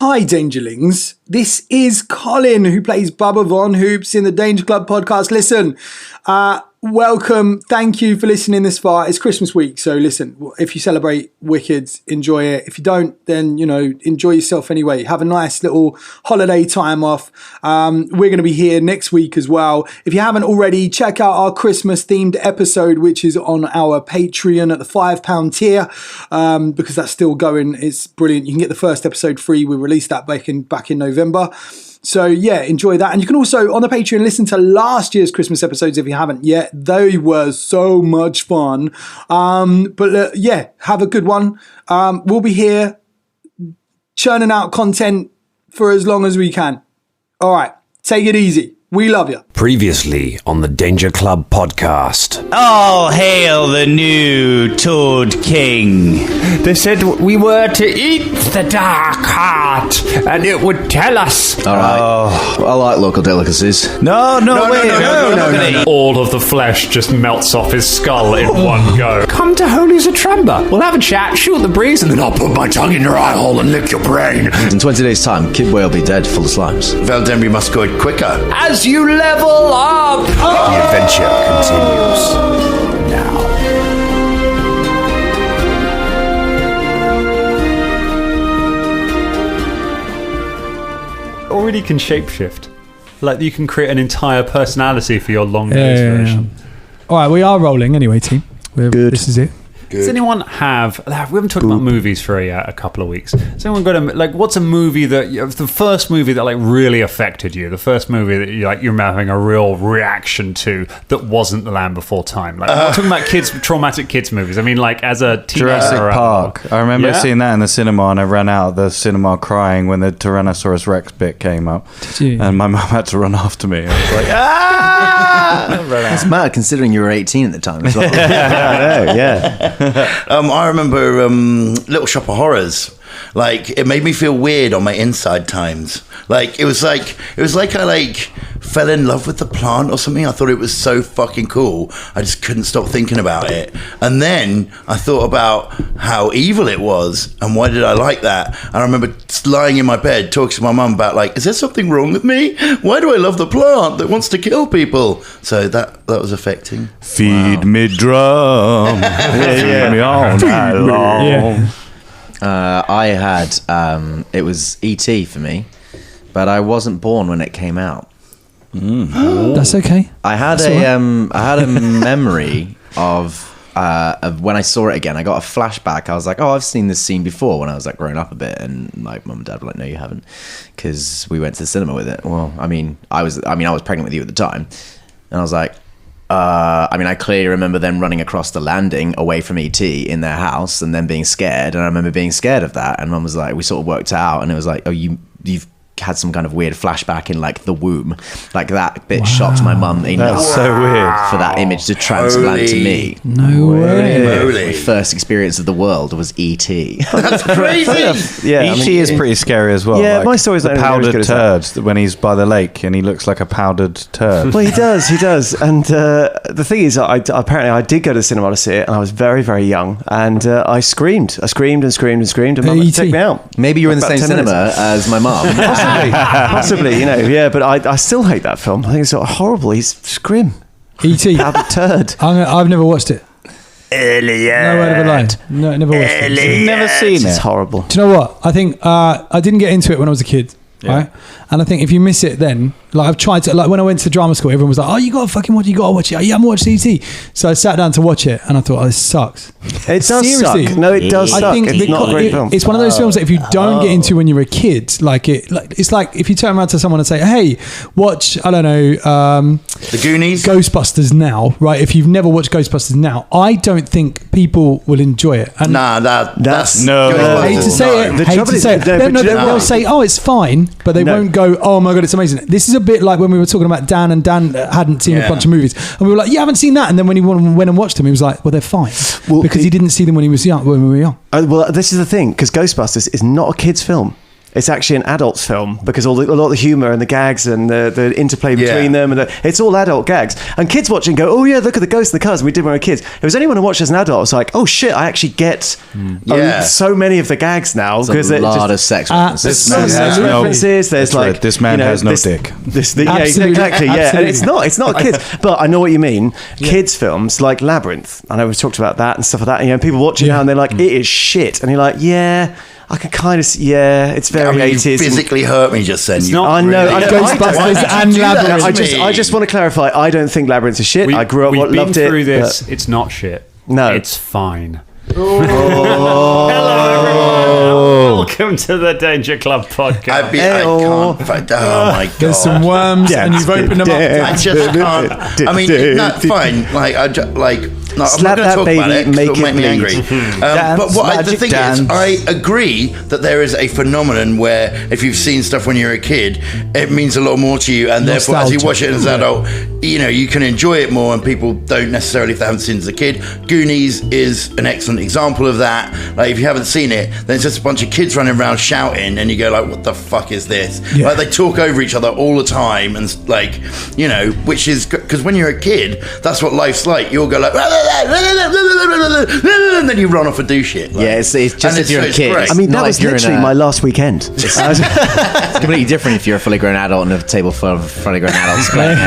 Hi, Dangerlings. This is Colin, who plays Bubba Von Hoops in the Danger Club podcast. Listen, welcome. Thank you for listening this far. It's Christmas week, so listen, if you celebrate Wicked, enjoy it. If you don't, then, you know, enjoy yourself anyway. Have a nice little holiday time off. We're going to be here next week as well. If you haven't already, check out our Christmas-themed episode, which is on our Patreon at the £5 tier, because that's still going. It's brilliant. You can get the first episode free. We released that back in November. So yeah, enjoy that. And you can also, on the Patreon, listen to last year's Christmas episodes if you haven't yet. They were so much fun. Yeah, have a good one. We'll be here churning out content for as long as we can. All right, take it easy. We love you. Previously on the Danger Club podcast. Oh, hail the new Toad King. They said we were to eat the dark heart and it would tell us. All right. Oh, I like local delicacies. No. All of the flesh just melts off his skull in one go. Come to Holy Xatramba. We'll have a chat, shoot the breeze, and then I'll put my tongue in your eye hole and lick your brain. In 20 days' time, Kibwe will be dead, full of slimes. Well, then we must go quicker. As you level up, the adventure continues now. Already can shapeshift. Like, you can create an entire personality for your long nose version. Yeah. All right, we are rolling anyway, team. Good. This is it. Good. Does anyone have... We haven't talked about movies for a couple of weeks. Has anyone got what's a movie that... the first movie that, really affected you? The first movie that you remember having a real reaction to that wasn't The Land Before Time? Like, I'm talking about traumatic kids movies. I mean, as a teenager... Jurassic Park. I remember seeing that in the cinema, and I ran out of the cinema crying when the Tyrannosaurus Rex bit came up. Did you? And my mum had to run after me. I was like, That's mad, considering you were 18 at the time as well. I know, yeah. I remember Little Shop of Horrors. It made me feel weird on my inside times. It was like I fell in love with the plant or something. I thought it was so fucking cool. I just couldn't stop thinking about it. And then I thought about how evil it was and why did I like that. And I remember lying in my bed talking to my mum about is there something wrong with me? Why do I love the plant that wants to kill people? So that was affecting. Feed me drum. Feed me all night long. Yeah. I had it was E.T. for me, but I wasn't born when it came out. That's okay. I had a memory of when I saw it again. I got a flashback. I was like, oh, I've seen this scene before when I was growing up a bit, and my mum and dad were like, no, you haven't, because we went to the cinema with it. Well, I was pregnant with you at the time, and I was like. I clearly remember them running across the landing away from E.T. in their house and then being scared. And I remember being scared of that. And Mum was like, we sort of worked out. And it was like, oh, you've had some kind of weird flashback in the womb. That bit shocked my mum enough. That's so weird. For that image to transplant to me. No way. My first experience of the world was E.T. That's crazy. Yeah, E.T. is pretty scary as well. Yeah, my story's the powdered turd when he's by the lake and he looks like a powdered turd. Well, he does. And the thing is, apparently I did go to the cinema to see it, and I was very, very young, and I screamed and screamed, and Mum had to take me out. Maybe you were in the same cinema as my mum. Possibly, but I still hate that film. I think it's horrible. He's grim. E.T. Powdered turd. I've never watched it. Elliot. No word of a lie. No, never watched it. You've never seen it? It's horrible. Do you know what? I think I didn't get into it when I was a kid. Yeah. Right? And I think if you miss it then, I've tried to, when I went to drama school, everyone was like, oh, you got to fucking watch it, you got to watch it. Oh, you haven't watched E.T. So I sat down to watch it and I thought, oh, this sucks. It does Seriously. suck. No, it does suck. I think it's not a great film. It's one of those films that if you don't get into when you're a kid, it's like if you turn around to someone and say, hey, watch, I don't know, The Goonies? Ghostbusters now, right? If you've never watched Ghostbusters now, I don't think people will enjoy it. And that's no. I hate to say it. They'll say, oh, it's fine, but they won't go, oh my God, it's amazing. This is a bit like when we were talking about Dan, and Dan hadn't seen a bunch of movies. And we were like, you haven't seen that. And then when he went and watched them, he was like, well, they're fine. Because he didn't see them when he was young, when we were young. Well, this is the thing, because Ghostbusters is not a kid's film. it's actually an adult's film because a lot of the humour and the gags and the interplay between them, and it's all adult gags. And kids watching go, oh yeah, look at the ghost in the cars. And we did when we were kids. It was anyone who watched as an adult, I was like, oh shit, I actually get so many of the gags now because a lot of sex references. There's like this man has no dick. Exactly. Yeah, and it's not kids, but I know what you mean. Kids films like Labyrinth. I know we've talked about that and stuff like that. And, people watch it now and they're like, it is shit, and you're like, yeah. I can kind of, it's very 80s. You physically hurt me just then. I know. Ghostbusters and Labyrinth. I just want to clarify. I don't think Labyrinth is shit. I grew up, loved it. We've been through this. It's not shit. No, it's fine. Oh. Hello, everyone. Welcome to the Danger Club podcast. I can't. Oh my god! There's some worms, and you've opened them up. I just can't. I mean, fine. No, I'm slap not going to talk baby, about it because it'll make me angry. But the thing is, I agree that there is a phenomenon where if you've seen stuff when you're a kid, it means a lot more to you, and therefore as you watch it as an adult, you can enjoy it more, and people don't necessarily, if they haven't seen it as a kid. Goonies is an excellent example of that. Like, if you haven't seen it, then it's just a bunch of kids running around shouting, and you go like, what the fuck is this? Like, they talk over each other all the time, and which is, because when you're a kid, that's what life's like. You'll go like, and then you run off and do shit. It's just if you're a kid. I mean, that was literally my last weekend. It's completely different if you're a fully grown adult and a table full of fully grown adults playing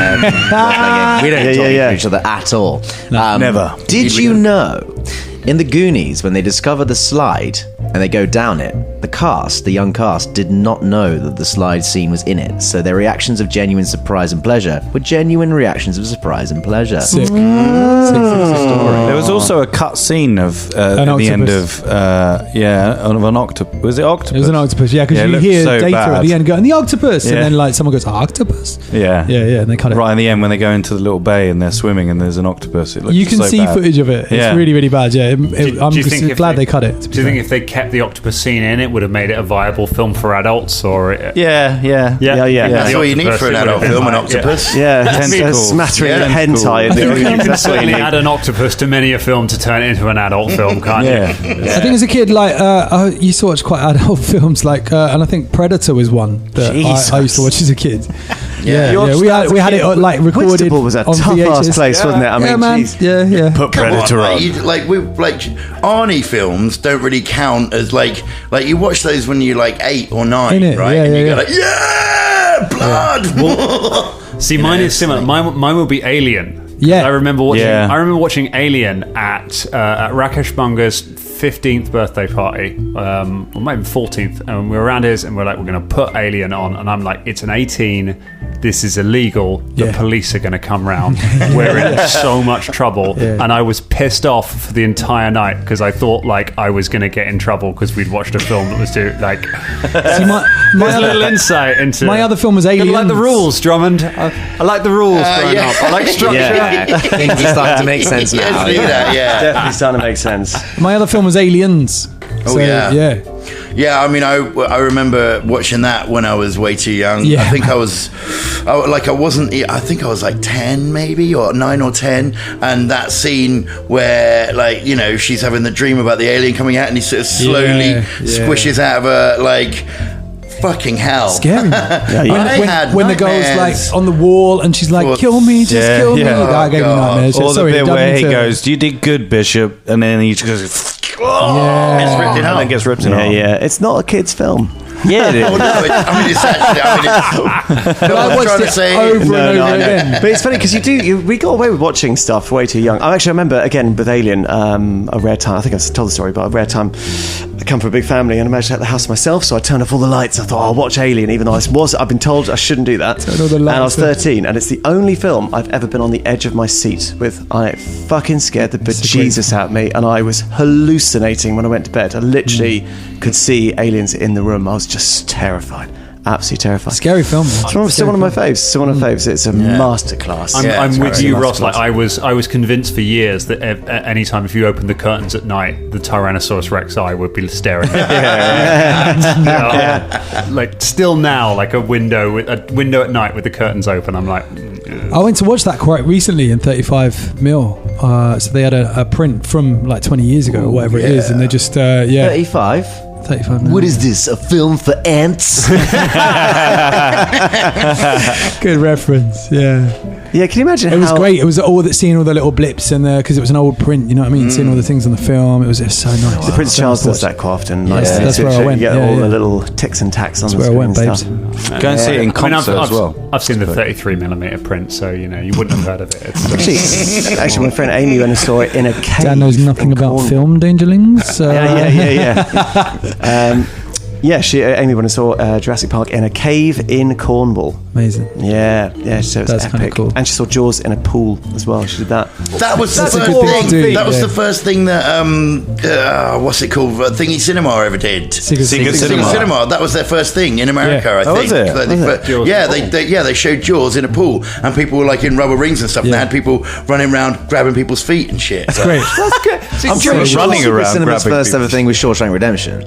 role-playing game. We don't talk to each other at all. Never. Did you know, in the Goonies, when they discover the slide and they go down it, the young cast, did not know that the slide scene was in it. So their reactions of genuine surprise and pleasure were genuine reactions of surprise and pleasure. Sick. There was also a cut scene of at the end of an octopus. Was it octopus? It was an octopus. Yeah, because you hear so Data at the end going, the octopus, and then someone goes, octopus. Yeah, and they kind of right in the end when they go into the little bay and they're swimming and there's an octopus. It looks you can so see bad. footage of it. It's really, really bad. Yeah, I'm glad they cut it. Do you think if they kept the octopus scene in, it would have made it a viable film for adults? Or yeah. That's all you need for an adult film, an octopus. A smattering of hentai. You can certainly add an octopus to many a film to turn it into an adult film, can't you? I think as a kid, I used to watch quite adult films, and I think Predator was one that I used to watch as a kid. We had it recorded. Whitstable was a tough-ass place, wasn't it? I mean, yeah. Put Predator on. Arnie films don't really count as like you watch those when you're 8 or 9, right? And you go like, blood. See, mine is similar. Mine will be Alien. Yeah, I remember watching Alien at Rakesh Bunga's 15th birthday party, or maybe 14th, and we were around his, and we're like, we're going to put Alien on, and I'm like, it's an 18. This is illegal. The police are going to come round. We're in so much trouble, and I was pissed off for the entire night because I thought I was going to get in trouble because we'd watched a film that was See, there's a little insight into my other film was Aliens. I like the rules, Drummond. I like the rules growing up. I like structure. Things are starting to make sense now. Definitely starting to make sense. My other film was Aliens. Yeah, I mean, I remember watching that when I was way too young. I think I was 10 maybe, or 9 or 10, and that scene where she's having the dream about the alien coming out and he sort of slowly squishes out of her, fucking hell. Scary. When the girl's on the wall and she's like, kill me, just kill me. That gave me nightmares. Or the bit where he goes, you did good, Bishop, and then he just goes, gets ripped in half. And then gets ripped in half. Yeah, it's not a kid's film. Yeah, it is. It's actually. I watched it over and over again. But it's funny because we got away with watching stuff way too young. I remember again with Alien, a rare time. I think I've told the story, but a rare time. I come from a big family and I managed to have the house myself, so I turned off all the lights. I thought, I'll watch Alien, even though I've been told I shouldn't do that. And I was 13, and it's the only film I've ever been on the edge of my seat with. I fucking scared the bejesus out of me, and I was hallucinating when I went to bed. I literally could see aliens in the room. I was just terrified. Absolutely terrified. Scary film. It's still one of my faves. It's a masterclass. I'm with you, Ross. I was convinced for years that anytime if you opened the curtains at night, the Tyrannosaurus Rex eye would be staring at you. Still now, a window at night with the curtains open. I'm like. I went to watch that quite recently in 35mm. So they had a print from 20 years ago or whatever it is, and they just 35. 35 minutes. What is this? A film for ants? Good reference. Yeah. Yeah, can you imagine It was great. It was seeing all the little blips in there because it was an old print. You know what I mean? Seeing all the things on the film. It was just so nice. The Prince Charles does that quite often. That's where I went. You get all the little ticks and tacks on the screen. That's where I went, and babes. stuff. Go and see it in concert as well. I've seen the 33mm print, so you wouldn't have heard of it. Actually, my friend Amy went and saw it in a cave. Dan knows nothing about film, Dangerlings. So. Yeah, Amy went and saw Jurassic Park in a cave in Cornwall. Amazing. Yeah, so it's That's epic. cool. And she saw Jaws in a pool as well. She did that. That was That's the a first good thing thing. to do, That was yeah. the first thing that what's it called? Thingy Cinema ever did. Secret Cinema. That was their first thing in America. Yeah. I think. was it? They showed Jaws in a pool, and people were like in rubber rings and stuff. And they had people running around grabbing people's feet and shit. That's great. I'm sure running around Cinema's grabbing first ever thing was Shawshank Redemption.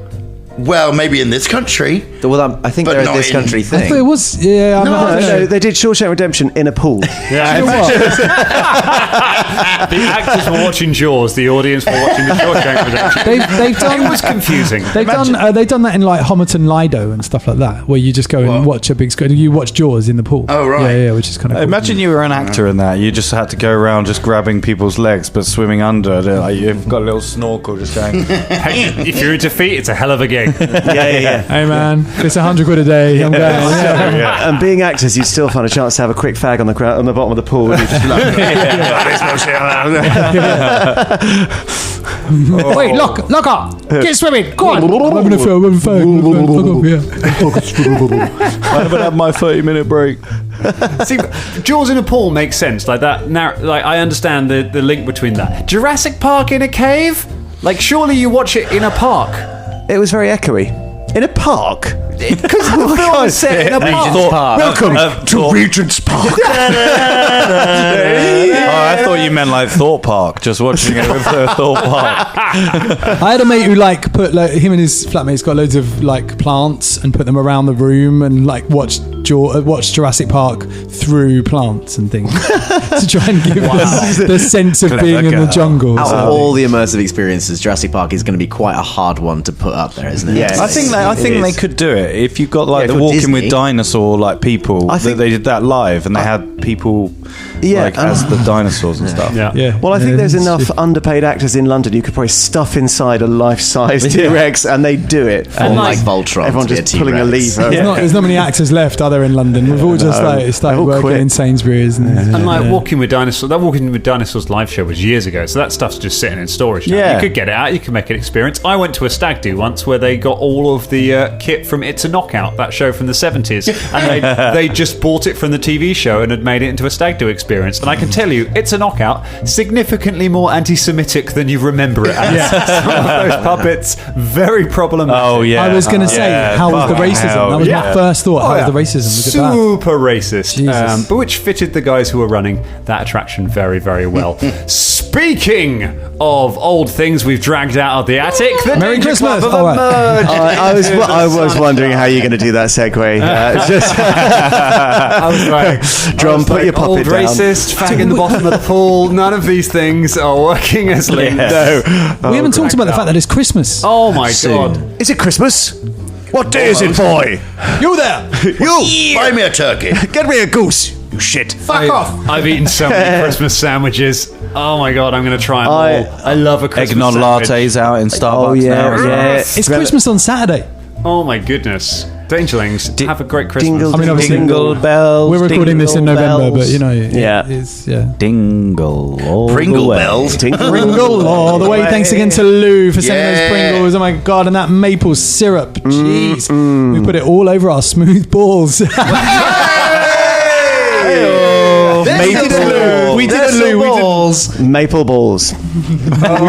Well, maybe in this country. Well, I think But they're not this in- country I thing. thought it was. Yeah, I'm not No, they did Shawshank Redemption in a pool. Yeah, you know what? The actors were watching Jaws, the audience were watching the Shawshank Redemption. They've done. It was confusing. They've done that in like Homerton Lido and stuff like that, where you just go and watch a big screen. You watch Jaws in the pool. Oh, right. Yeah, which is kind of cool. Imagine you were an actor in that. You just had to go around just grabbing people's legs, but swimming under. Like you've got a little snorkel just going. Hey, if you're into feet, it's a hell of a gig. Yeah. Hey man, it's £100 a day. I'm going. Yeah. And being actors, you'd still find a chance to have a quick fag on the bottom of the pool. And you'd just be like, Wait, lock up. Get swimming. Go on. I'm having a fag. I haven't had my 30-minute break. See, Jaws in a pool makes sense. Like that. Like I understand the link between that. Jurassic Park in a cave. Like surely you watch it in a park. it was very echoey. In a park? Because the film is set in a park. Welcome to Regent's Park. Oh, I thought you meant like Thought Park, just watching it with Thought Park. I had a mate who put him and his flatmates got loads of plants and put them around the room and watched Jurassic Park through plants and things to try and give the sense of being in the jungle. Out of all the immersive experiences, Jurassic Park is going to be quite a hard one to put up there, isn't it? Yeah, I think they could do it if you've got the for Walking Disney. with Dinosaur people. I think they did that live and they had people as the dinosaurs and stuff. Yeah. Well, I think there's enough underpaid actors in London you could probably stuff inside a life-size T-Rex and they do it. Or like Voltron. Everyone to be a just pulling a T-Rex. lever. There's not many actors left, are there, in London? We've all just started all working quit. in Sainsbury's. And Walking with Dinosaurs, that Walking with Dinosaurs live show was years ago, so that stuff's just sitting in storage now. Yeah. You could get it out, you could make an experience. I went to a stag do once where they got all of the kit from It's a Knockout, that show from the 70s, and they just bought it from the TV show and had made it into a stag do experience. And I can tell you, It's a Knockout, significantly more anti-Semitic than you remember it as. Some of those puppets, very problematic. Oh, yeah. I was going to say, how was the racism? That was my first thought. How was the racism? Was it bad? Super racist, Jesus. but which fitted the guys who were running that attraction very, very well. Speaking of old things we've dragged out of the attic, the Merry Danger Christmas! Club Oh, have right. emerged. I was wondering how you're going to do that segue. It's just I was like, Drum, put your old puppet down. racist, fag in the bottom of the pool. None of these things are working as linked. We haven't talked about the fact that it's Christmas. Oh my god! Is it Christmas? What day is it, boy? You there? You buy me a turkey. Get me a goose, you shit. Fuck off. I've eaten so many Christmas sandwiches. Oh my god! I'm going to try them all. I love a Christmas Eggnog sandwich. lattes out in Starbucks Oh, yeah, now. as well. yeah. It's Christmas on Saturday. Oh my goodness! Dangerlings, have a great Christmas. Dingle, I mean, obviously, Dingle bells. we're recording this in dingle November, bells. but Yeah. it's Dingle all Pringle the way. bells. Pringle all the way. Thanks again to Lou for sending Yeah. those Pringles. Oh my god, and that maple syrup. Jeez, we put it all over our smooth balls. We didn't, Lou. Maple balls. We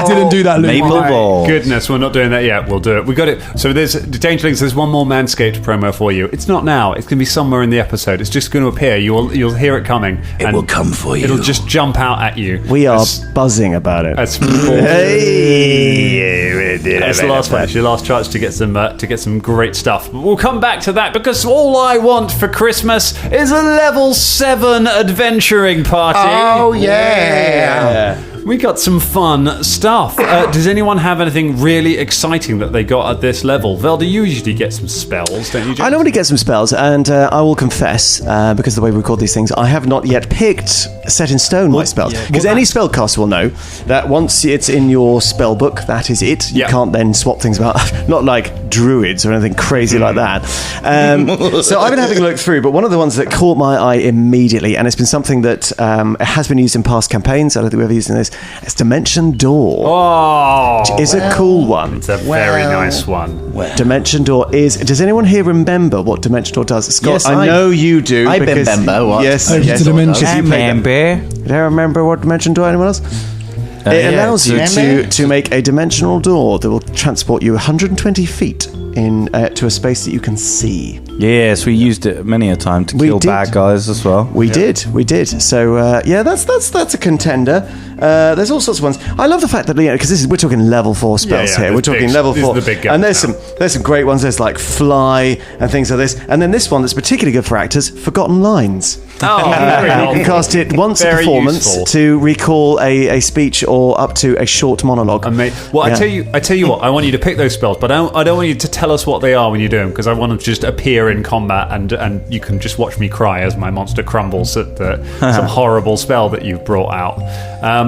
didn't do that, Lou. Maple ball. Goodness, we're not doing that yet. We'll do it. We got it. So there's Dangerlings. There's one more Manscaped promo for you. It's not now. It's going to be somewhere in the episode. It's just going to appear. You'll hear it coming. It will come for you. It'll just jump out at you. We are buzzing about it. That's That's the last one. It's your last chance to get some great stuff. But we'll come back to that because all I want for Christmas is a level 7 adventuring party. Oh, yeah. We got some fun stuff. Does anyone have anything really exciting that they got at this level? Velda, you usually get some spells, don't you, James? I normally get some spells, and I will confess, because of the way we record these things, I have not yet picked set in stone my spells. Because any spellcaster will know that once it's in your spell book, that is it. You can't then swap things about. Not like druids or anything crazy like that. So I've been having a look through, but one of the ones that caught my eye immediately, and it's been something that has been used in past campaigns, I don't think we've ever used in this, it's Dimension Door. Oh, which is a cool one. It's a very nice one. Dimension Door is... Does anyone here remember what Dimension Door does? Scott, Yes, I know you do. I because- remember what. Yes, Over yes. to Dimension. Because you played that. Do you remember what Dimension Door? Anyone else? It allows you to make a dimensional door that will transport you 120 feet in to a space that you can see. Yes, we used it many a time to kill bad guys as well. We did. So that's a contender. There's all sorts of ones. I love the fact that because we're talking level 4 spells here. We're talking level 4, the big guns and there's some great ones. There's like fly and things like this, and then this one that's particularly good for actors: Forgotten Lines. Oh, very You can cast it once a performance useful. to recall a speech or up to a short monologue. I tell you what, I want you to pick those spells, but I don't want you to tell us what they are when you do them, because I want them to just appear in combat, and you can just watch me cry as my monster crumbles at some horrible spell that you've brought out.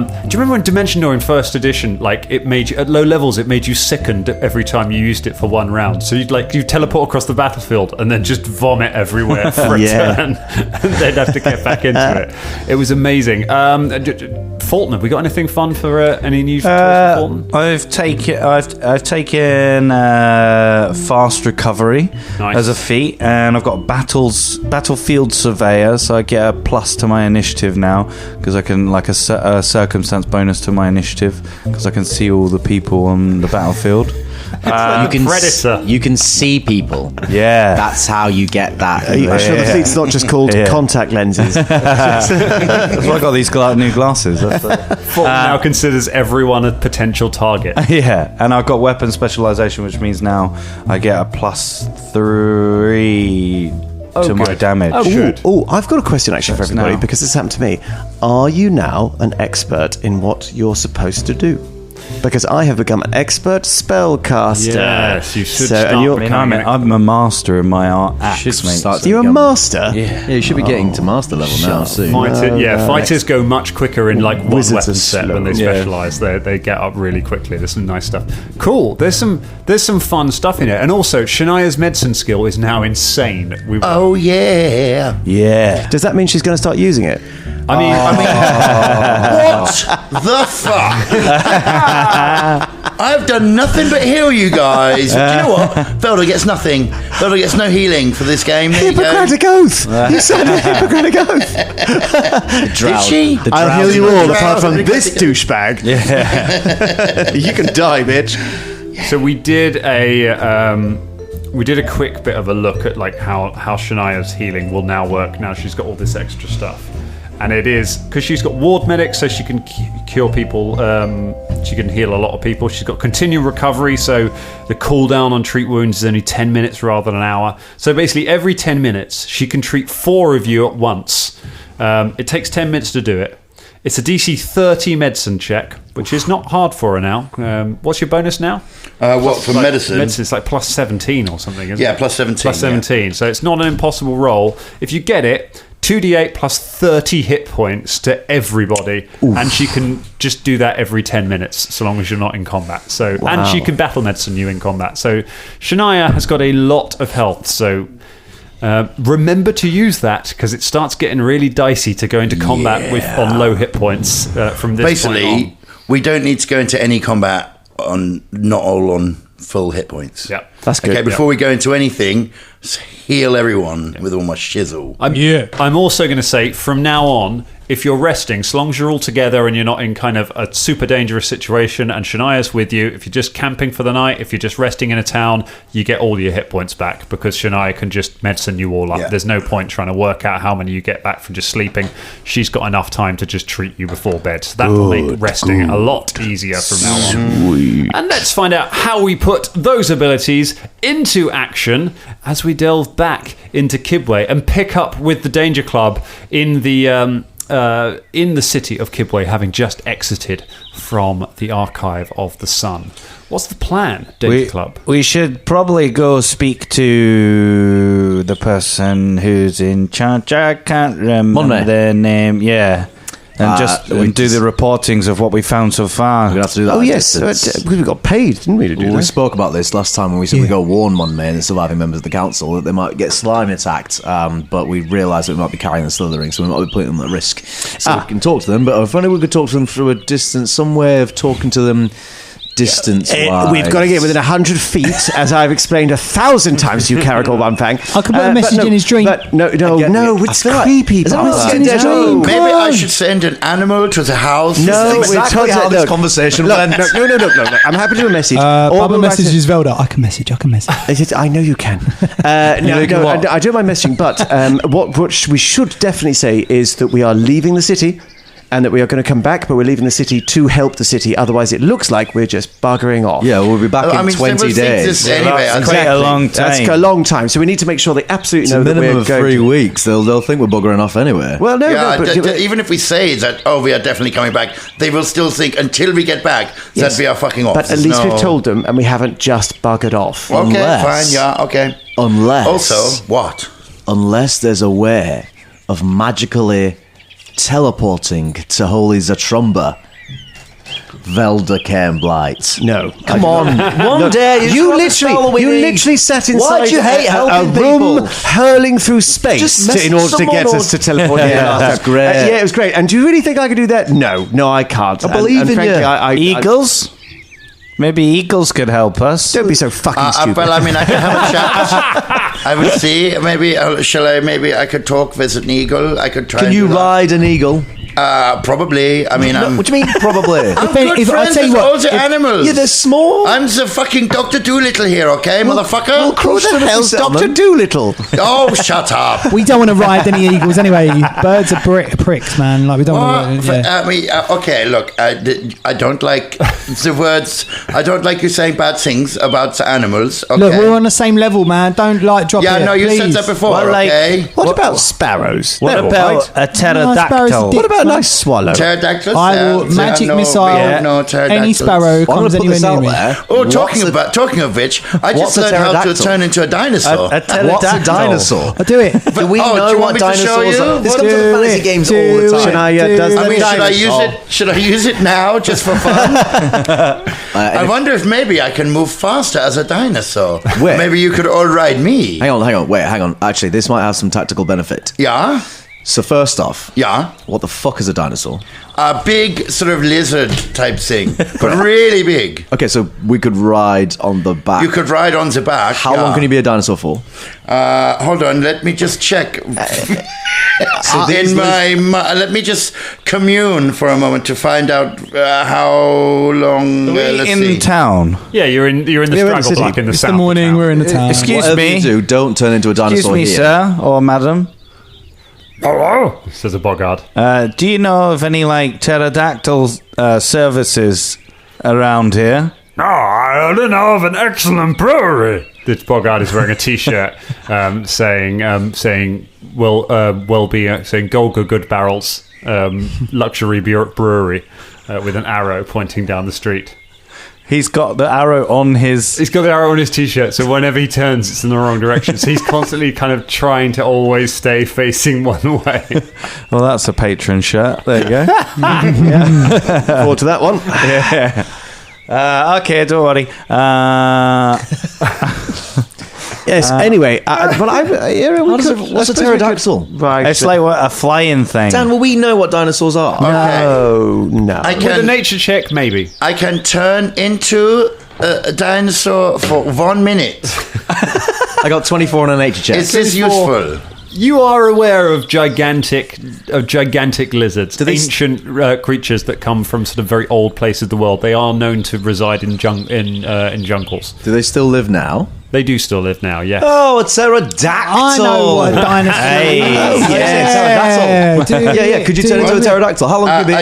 Do you remember when Dimension Door in first edition, like it made you at low levels, it made you sickened every time you used it for one round? So you'd teleport across the battlefield and then just vomit everywhere for a turn, and they'd have to get back into it. It was amazing. Fulton, have we got anything fun for any news? Fulton? I've taken fast recovery as a feat, and I've got battlefield surveyor, so I get a plus to my initiative now because I can like a circumstance bonus to my initiative because I can see all the people on the battlefield. Predator. You can see people. Yeah, that's how you get that. Are you sure the fleet's not just called contact lenses? That's why I got these new glasses. Fulton now considers everyone a potential target. Yeah, and I've got weapon specialization, which means now I get a +3 to my damage. Oh, I've got a question actually for everybody because this happened to me. Are you now an expert in what you're supposed to do? Because I have become an expert spellcaster. Yes, you should I'm a master in my art axe, mate. You're a master? Yeah, you should be getting to master level now soon. Fighters go much quicker in like one Wizards weapon are set slow. when they specialise. They get up really quickly. There's some nice stuff. Cool. There's some fun stuff in it. And also, Shania's medicine skill is now insane. Oh, yeah. Yeah. Does that mean she's going to start using it? I mean, What the fuck? I've done nothing but heal you guys. Do you know what? Velda gets nothing. Velda gets no healing for this game. There Hippocratic Oath! You said a Hippocratic Oath! Did she? I'll heal you all apart from this douchebag. Yeah. You can die, bitch. So we did a quick bit of a look at like how Shania's healing will now work. Now she's got all this extra stuff. And it is because she's got ward medic, so she can cure people. She can heal a lot of people. She's got continual recovery, so the cooldown on treat wounds is only 10 minutes rather than an hour. So basically, every 10 minutes, she can treat 4 of you at once. It takes 10 minutes to do it. It's a DC 30 medicine check, which is not hard for her now. What's your bonus now? What, for medicine? Medicine, it's like plus 17 or something, isn't it? Yeah, plus 17. Plus 17. Yeah. So it's not an impossible roll. If you get it, 2d8 plus 30 hit points to everybody. Oof. And she can just do that every 10 minutes, so long as you're not in combat. So And she can battle medicine you in combat. So Shania has got a lot of health, so... remember to use that because it starts getting really dicey to go into combat on low hit points from this point on. We don't need to go into any combat not all on full hit points. Yeah, that's good. Okay, before we go into anything, just heal everyone with all my shizzle. I'm also going to say from now on, if you're resting, so long as you're all together and you're not in kind of a super dangerous situation and Shania's with you, if you're just camping for the night, if you're just resting in a town, you get all your hit points back because Shania can just medicine you all up. Yeah. There's no point trying to work out how many you get back from just sleeping. She's got enough time to just treat you before bed. So that will make resting a lot easier from now on. And let's find out how we put those abilities into action as we delve back into Kibwe and pick up with the Danger Club in the in the city of Kibwe, having just exited from the Archive of the Sun. What's the plan, Danger Club? We should probably go speak to the person who's in charge. I can't remember their name. Yeah. And do the reportings of what we found so far. We're going to have to do that. Oh, yes. We got paid, didn't we, to do that? We spoke about this last time when we said we go warn Monday and the surviving members of the council that they might get slime attacked, but we realised that we might be carrying the Slithering, so we might be putting them at risk. So we can talk to them, but if only we could talk to them through a distance, some way of talking to them distance-wise. We've got to get within 100 feet, as I've explained 1,000 times to you, Caragor One-Fang. I could put a message in his drink. No, it's creepy. Maybe I should send an animal to the house. No, exactly how this conversation went. No. I'm happy to do a message. Bubba messages Velda. I can message. I know you can. I don't mind messaging, but what we should definitely say is that we are leaving the city, and that we are going to come back, but we're leaving the city to help the city. Otherwise, it looks like we're just buggering off. Yeah, we'll be back in 20 days. Anyway, that's quite a long time. That's a long time. So we need to make sure they absolutely know that we're minimum of 3 weeks. They'll think we're buggering off anyway. Well, but even if we say that, we are definitely coming back, they will still think until we get back that we are fucking off. But at least we've told them, and we haven't just buggered off. Okay, fine, yeah, okay. Unless... Also, what? Unless there's a way of magically teleporting to Holy Xatramba, Velda Cairnblight. No, come on. One day you literally sat inside. Why do you hate helping a room people? hurling through space in order to get us to teleport? That's great. It was great. And do you really think I could do that? No, I can't. I believe in frankly, you. Eagles? Maybe eagles could help us. Don't be so fucking stupid. Well, I mean, I can have a chat. I will see. Maybe Maybe I could talk with an eagle. I could try. Can you ride an eagle? Probably. I mean, what do you mean, probably? I'm good friends with all the animals. Yeah, they're small. I'm the fucking Dr. Doolittle here, okay, motherfucker? Who the hell's Dr. Doolittle? Oh, shut up. We don't want to ride any eagles anyway. Birds are pricks, man. Like we don't want to. I mean, okay, look, I don't like the words. I don't like you saying bad things about the animals. Okay? Look, we're on the same level, man. Don't drop it. Yeah, no, you said that before. Well, okay. What about sparrows? What about a pterodactyl? What about a nice swallow? Pterodactyls? I will magic missile any sparrow comes anywhere near me. Oh, talking of which, I just learned how to turn into a dinosaur. What's a dinosaur? I'll do it. Do we know what dinosaurs are? This comes to the fantasy games all the time. Should I use it now just for fun? I wonder if maybe I can move faster as a dinosaur. Where? Maybe you could all ride me. Hang on. Actually, this might have some tactical benefit. Yeah? So first off, yeah, what the fuck is a dinosaur? A big sort of lizard type thing, but really big. Okay, so we could ride on the back. You could ride on the back. How long can you be a dinosaur for? Hold on, let me just check. Let me just commune for a moment to find out how long. In town. Yeah, you're in the struggle block in the south. It's the morning. We're in the town. Excuse me. Don't turn into a dinosaur. Excuse me, sir or madam. Hello, says a boggart. Do you know of any pterodactyl services around here? No, I don't know of an excellent brewery. This boggart is wearing a T-shirt saying Golga Good Barrels luxury brewery with an arrow pointing down the street. He's got the arrow on his... He's got the arrow on his T-shirt, so whenever he turns, it's in the wrong direction. So he's constantly kind of trying to always stay facing one way. Well, that's a patron shirt. There you go. Forward to that one. Yeah. Okay, don't worry. Yes. Anyway, what's a pterodactyl? Right, it's like a flying thing. Dan, will we know what dinosaurs are? Okay. No. With a nature check, maybe. I can turn into a dinosaur for 1 minute. I got 24 on a nature check. Is this useful? You are aware of gigantic lizards, ancient creatures that come from sort of very old places of the world. They are known to reside in jungles. Do they still live now? They do still live now, yes. Oh, a pterodactyl. I know what a dinosaur is. Pterodactyl. Yeah. Could you turn into a pterodactyl? How long have you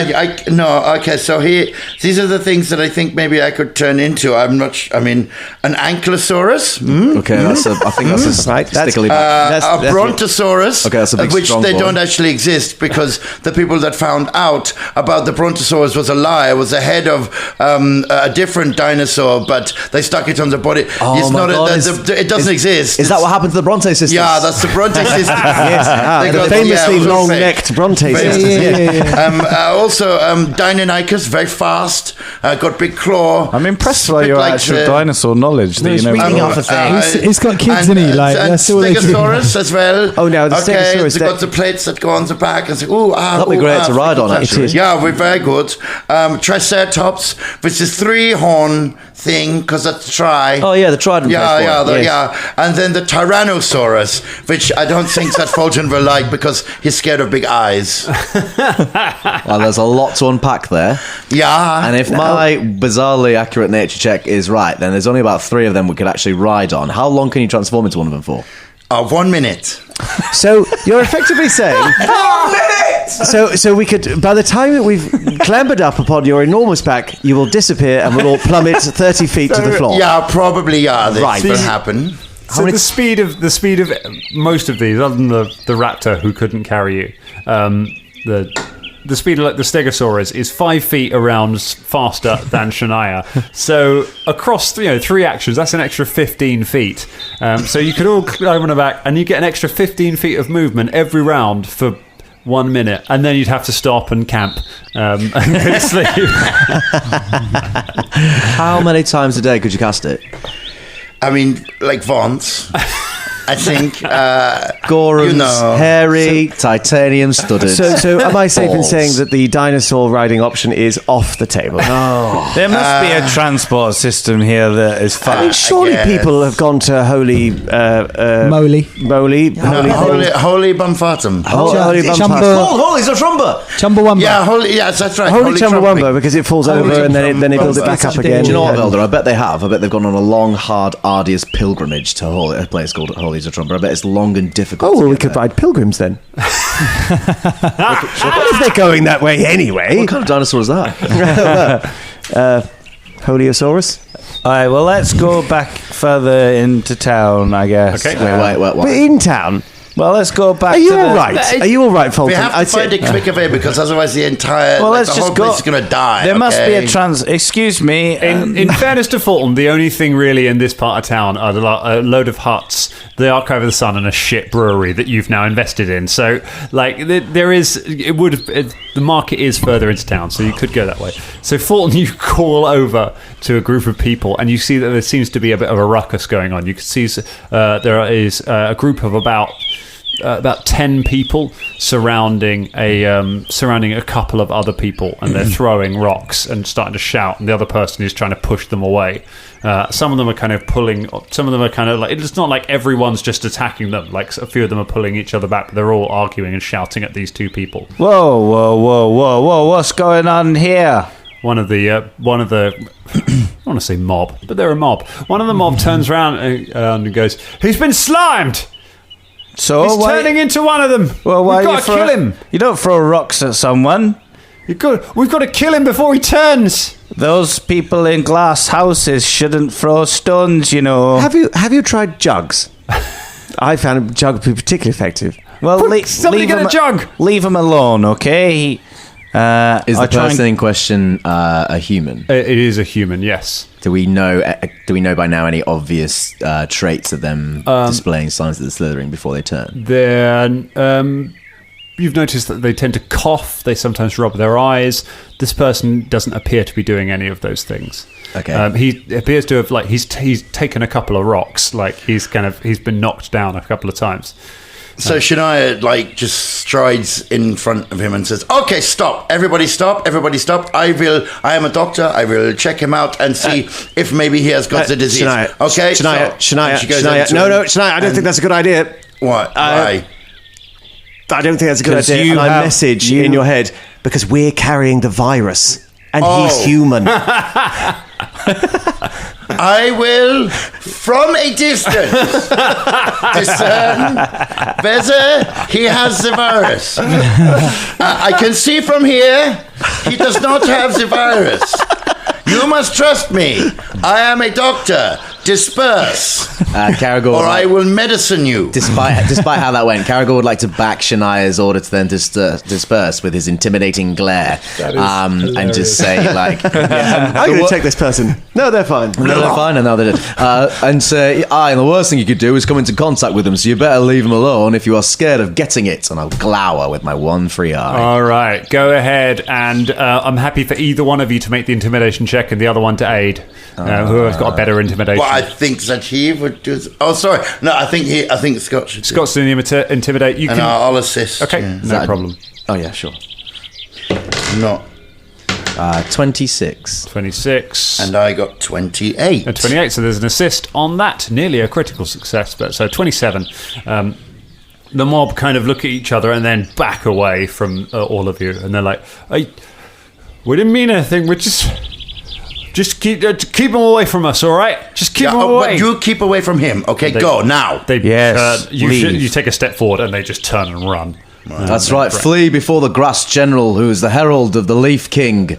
been? No, okay, so these are the things that I think maybe I could turn into. I'm not I mean, an ankylosaurus. Okay, I think that's a stickily a brontosaurus, okay, that's a big, which strong they boy. don't actually exist because the people that found out about the brontosaurus was a lie. It was the head of a different dinosaur, but they stuck it on the body. Oh my God. It doesn't exist. Is that what happened to the Bronte sisters? Yeah, that's the Bronte sisters. Yes, the famously long-necked Bronte sisters. Also, Deinonychus, very fast, got big claw. I'm impressed by your actual dinosaur knowledge. That you know. Reading off a thing. He's got kids, isn't he? Like, and that's all they do. Stegosaurus as well. Oh, no, the Stegosaurus. They've got the plates that go on the back and say, that'd be great to ride on, actually. Yeah, we're very good. Triceratops, which is 3-horn thing, because that's tri. Oh, yeah, the trident. Yeah. And then the Tyrannosaurus, which I don't think that Fulton will like because he's scared of big eyes. Well, there's a lot to unpack there. Yeah. And if my bizarrely accurate nature check is right, then there's only about 3 of them we could actually ride on. How long can you transform into one of them for? 1 minute. So you're effectively saying... 1 minute! So we could, by the time that we've clambered up upon your enormous back, you will disappear and we'll all plummet 30 feet to the floor. Yeah, probably, yeah. That will happen. So the speed of most of these, other than the raptor who couldn't carry you, the speed of the Stegosaurus is 5 feet around faster than Shania. So across 3 actions, that's an extra 15 feet. So you could all climb on the back, and you get an extra 15 feet of movement every round for 1 minute, and then you'd have to stop and camp and go to sleep. How many times a day could you cast it? I mean, like once. I think Gorham's hairy, titanium studded. So am I safe in saying that the dinosaur riding option is off the table? No. There must be a transport system here that is fast. I mean, surely people have gone to Holy Moly. Holy Bumfatum. Holy Chumba. Holy Xatramba. Chumbawamba. Yeah, yes, that's right. Holy Chumbawamba, because it falls over and then they build it back up again. Do you know what, Velder? I bet they have. I bet they've gone on a long, hard, arduous pilgrimage to a place called Holy Xatramba. I bet it's long and difficult. Oh, well, we could ride pilgrims then. If they're going that way anyway. What kind of dinosaur is that? Holiosaurus. All right, well, let's go back further into town, I guess. Okay. Wait. We're in town. Well, let's go back. Are you all right? Are you all right, Fulton? We have to find a quicker way because otherwise the entire Well, the let's whole just place go. is going to die. There must be a Excuse me. In fairness to Fulton, the only thing really in this part of town are a load of huts, the Archive of the Sun, and a shit brewery that you've now invested in. So, the market is further into town, so you could go that way. So, Fulton, you call over to a group of people, and you see that there seems to be a bit of a ruckus going on. You can see there is a group of about 10 people surrounding a couple of other people, and they're throwing rocks and starting to shout, and the other person is trying to push them away. Some of them are kind of pulling, some of them are kind of like, it's not like everyone's just attacking them, like a few of them are pulling each other back, but they're all arguing and shouting at these 2 people. Whoa, what's going on here? One of the I want to say mob, but they're a mob. One of the mob turns around and goes, "He's been slimed! So He's turning into one of them. Well, We've got to kill him. You don't throw rocks at someone. We've got to kill him before he turns." Those people in glass houses shouldn't throw stones, you know. Have you tried jugs? I found a jug to be particularly effective. Well, somebody get a jug. Leave him alone, okay? Is the person in question a human? It is a human, yes. Do we know by now any obvious traits of them displaying signs of the slithering before they turn? You've noticed that they tend to cough. They sometimes rub their eyes. This person doesn't appear to be doing any of those things. Okay. He appears to have he's taken a couple of rocks. He's been knocked down a couple of times. So Shania just strides in front of him and says, "Okay, stop! Everybody stop! I am a doctor. I will check him out and see if maybe he has got the disease." Shania, okay, Shania. No, Shania. I don't think that's a good idea. What? Why? I don't think that's a good idea. You and I message in your head because we're carrying the virus and he's human. I will, from a distance, discern whether he has the virus. I can see from here he does not have the virus. You must trust me. I am a doctor. Disperse. Caragor, or I will medicine you. Despite how that went, Caragor would like to back Shania's order to then disperse with his intimidating glare, and just say like, I'm going to take this person. No, they're fine. No, they're fine, and now they're dead. And say, and the worst thing you could do is come into contact with them, so you better leave them alone if you are scared of getting it. And I'll glower with my one free eye. All right, go ahead, and I'm happy for either one of you to make the intimidation check and the other one to aid. Whoever's got a better intimidation. Well, I think that he would do. Oh, sorry. No, I think Scott should. Scott's doing the intimidate. You can. I'll assist. Okay, yeah. no problem. Oh, yeah, sure. Not. 26. 26. And I got 28. 28, so there's an assist on that. Nearly a critical success, but so 27. The mob kind of look at each other and then back away from all of you, and they're like, we didn't mean anything, we're just keep him away from us, all right? Just keep him away. But you keep away from him, okay? Go, now. You take a step forward and they just turn and run. That's right, flee before the Grass General, who is the herald of the Leaf King.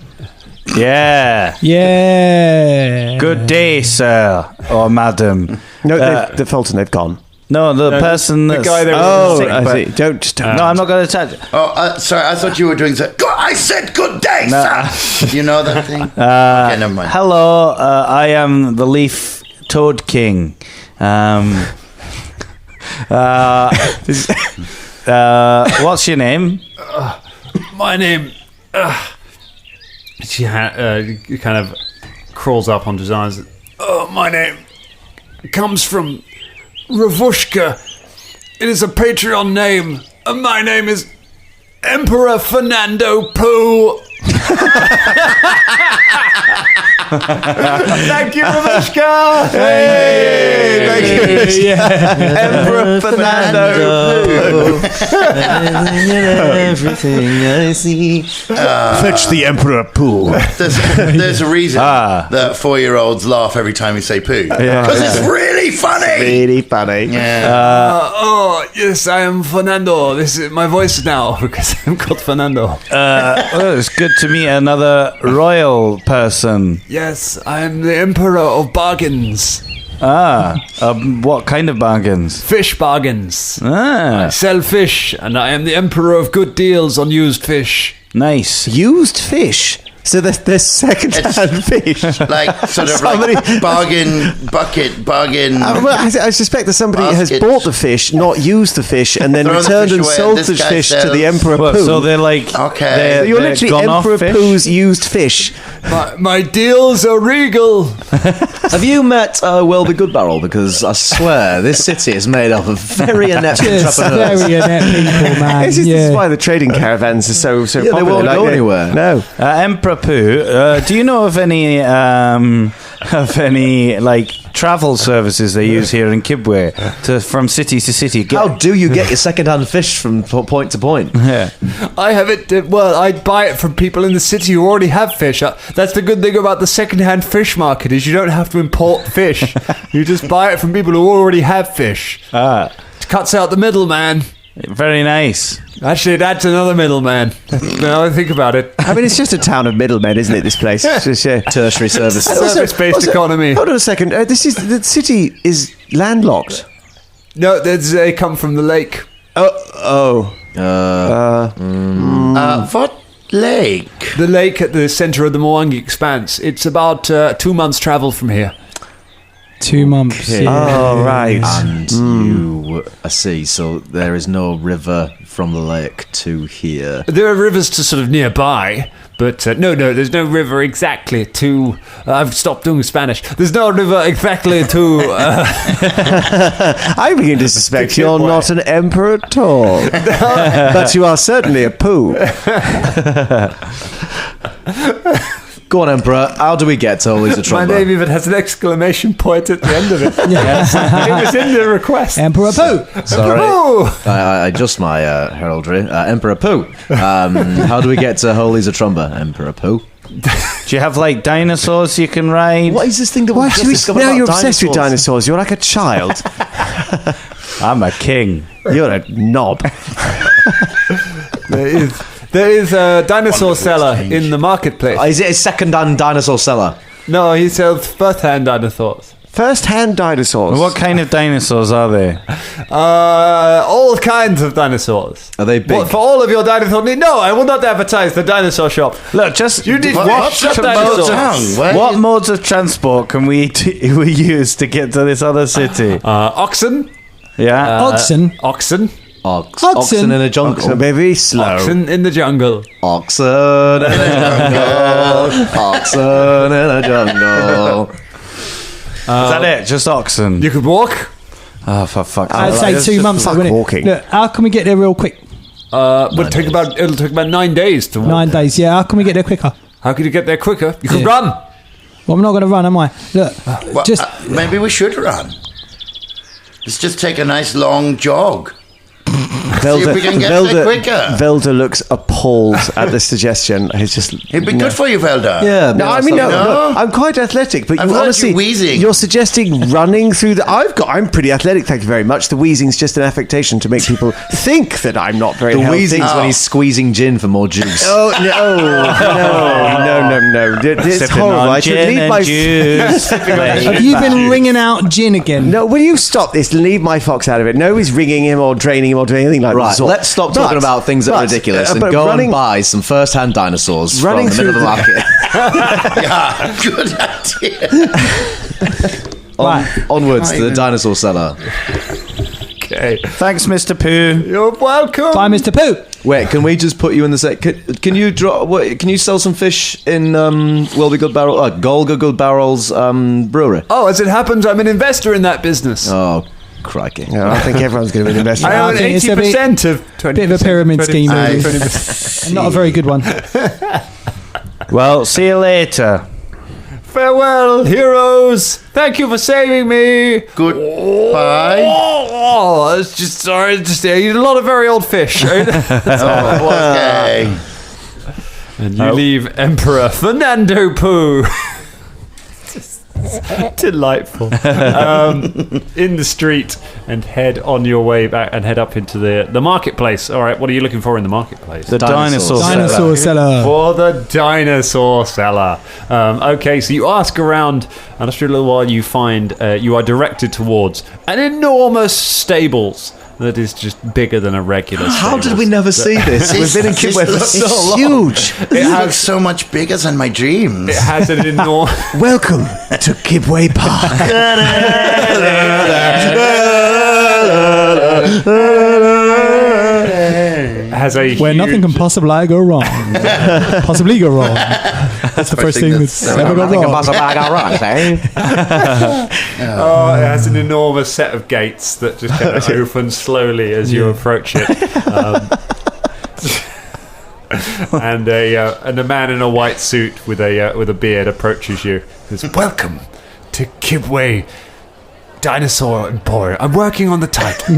Yeah. Yeah. Good day, sir or madam. No, Fulton, they've gone. No, the person that's... guy that Oh, sick, I but- see. Don't. No, I'm not going to touch it. Oh, sorry, I thought you were doing that. I said good day, sir. You know that thing? Okay, never mind. Hello, I am the Leaf Toad King. What's your name? My name... She kind of crawls up onto his eyes. My name comes from Ravushka. It is a Patreon name. And my name is Emperor Fernando Pooh. Thank you, Ravushka. Hey, thank you. Emperor Fernando. Everything I see. Fetch the Emperor Pooh. There's a reason that 4-year-olds laugh every time you say poo. Because it's really funny. Really funny. Yeah. Yes, I am Fernando. This is my voice now because I'm called Fernando. Well, it's good to meet another royal person. Yes, I am the Emperor of Bargains. What kind of bargains? Fish bargains. I sell fish, and I am the Emperor of good deals on used fish. Nice. Used fish. So there's second-hand fish. Like, sort of Somebody- like bargain, bucket, bargain. Well, I suspect that somebody Basket. has bought the fish, not used the fish, and then Throw the returned fish and away, sold and the this guy fish to sells- the Emperor Well, Pooh. so they're like... Okay. they're- You're they're literally gone off Emperor fish? Pooh's used fish. My deals are regal. Have you met Welby Goodbarrel? Because I swear, this city is made up of very inept Just entrepreneurs. very inept people, man. This is Yeah. why the trading caravans are so Yeah, they popular. won't go anywhere. No. Emperor Pooh, do you know of any like travel services they use here in Kibwe from city to city? How do you get your second-hand fish from point to point? Yeah. I have it. Well, I buy it from people in the city who already have fish. That's the good thing about the second-hand fish market is you don't have to import fish. You just buy it from people who already have fish. It cuts out the middleman. Very nice. Actually, it adds another middleman. Now I think about it. I mean, it's just a town of middlemen, isn't it, this place? It's just, Tertiary services. Service-based economy. Hold on a second. The city is landlocked. No, they come from the lake. What lake? The lake at the centre of the Mwangi Expanse. It's about 2 months' travel from here. 2 months. Okay. Yeah. Oh, right. And you, I see, so there is no river from the lake to here. There are rivers to sort of nearby, but no, there's no river exactly to... I've stopped doing Spanish. There's no river exactly to... I begin to suspect you're not an emperor at all. But you are certainly a poo. Go on, Emperor, how do we get to Holy My Xatramba? name even has an exclamation point at the end of it. It was in the request. Emperor Pooh. Sorry. Pooh! I adjust my heraldry. Emperor Pooh. How do we get to Holy Xatramba, Emperor Pooh? Do you have like dinosaurs you can ride? What is this thing that we just discovered now about you're obsessed with dinosaurs? You're like a child. I'm a king. You're a knob. There is a dinosaur seller in the marketplace. Is it a second-hand dinosaur seller? No, he sells first-hand dinosaurs. First-hand dinosaurs. What kind of dinosaurs are they? All kinds of dinosaurs. Are they big? What, for all of your dinosaur needs? No, I will not advertise the dinosaur shop. Look, just You did what dinosaurs. modes of transport can we use to get to this other city? Oxen. Yeah, Oxen. Oxen. Oxen in a jungle. Oxen, baby, slow. Oxen in the jungle. Oxen in a jungle. Oxen in a jungle. is that it? Just oxen? You could walk. Oh, for fuck's I'd sake! say 2 months. Wouldn't it? walking. Look, how can we get there real quick? It'll take about 9 days to walk. 9 days. Yeah. How can we get there quicker? How can you get there quicker? You can Yeah. run. Well, I'm not going to run, am I? Look, Well, just maybe we should run. Let's just take a nice long jog. See if we can get there quicker. Velda looks appalled at this suggestion. He's just. It'd be good for you, Velda. Yeah. No, I mean, no, No. look, I'm quite athletic, but I've you heard honestly, you wheezing. you're suggesting running through the. I'm pretty athletic, thank you very much. The wheezing's just an affectation to make people think that I'm not very The healthy. wheezing's when he's squeezing gin for more juice. Oh no! It's Sipping horrible. on I should gin leave and my. juice. have you been ringing out gin again? No, will you stop this? Leave my fox out of it. Nobody's ringing him or draining him or doing anything like that. Right, let's stop talking about things that are ridiculous and go and buy some first-hand dinosaurs running from the middle of the through market. Yeah, good idea. Onwards to the dinosaur seller. Okay. Thanks, Mr. Pooh. You're welcome. Bye, Mr. Pooh. Wait, can we just put you in the set? Can you draw? Can you sell some fish in Will Be Good Barrel? Golga Good Barrels brewery? Oh, as it happens, I'm an investor in that business. Oh, crikey! I think everyone's going to be an investor. I own think it's a 80% of 20%. Bit of a pyramid scheme, really. 20%. And not a very good one. Well, see you later. Farewell, heroes. Thank you for saving me. Goodbye. Oh, I was just sorry. Just I eat a lot of very old fish. Okay. And you leave Emperor Fernando Pooh. Delightful. In the street and head on your way back and head up into the marketplace. All right, what are you looking for in the marketplace? The dinosaur Dinosaur seller. For the dinosaur seller. Okay, so you ask around, and after a little while, you find you are directed towards an enormous stables that is just bigger than a regular How did stables. we never see this? We've been in Kibwe for so long. Huge. It looks so much bigger than my dreams. It has an enormous... Welcome to Kibwe Park. has a Where nothing can possibly go wrong. Possibly go wrong. That's the first thing that's ever gone wrong. Oh, it has an enormous set of gates that just kind of open slowly as you approach it. And a man in a white suit with a beard approaches you. Says, "Welcome to Kibwe Dinosaur Emporium. I'm working on the title."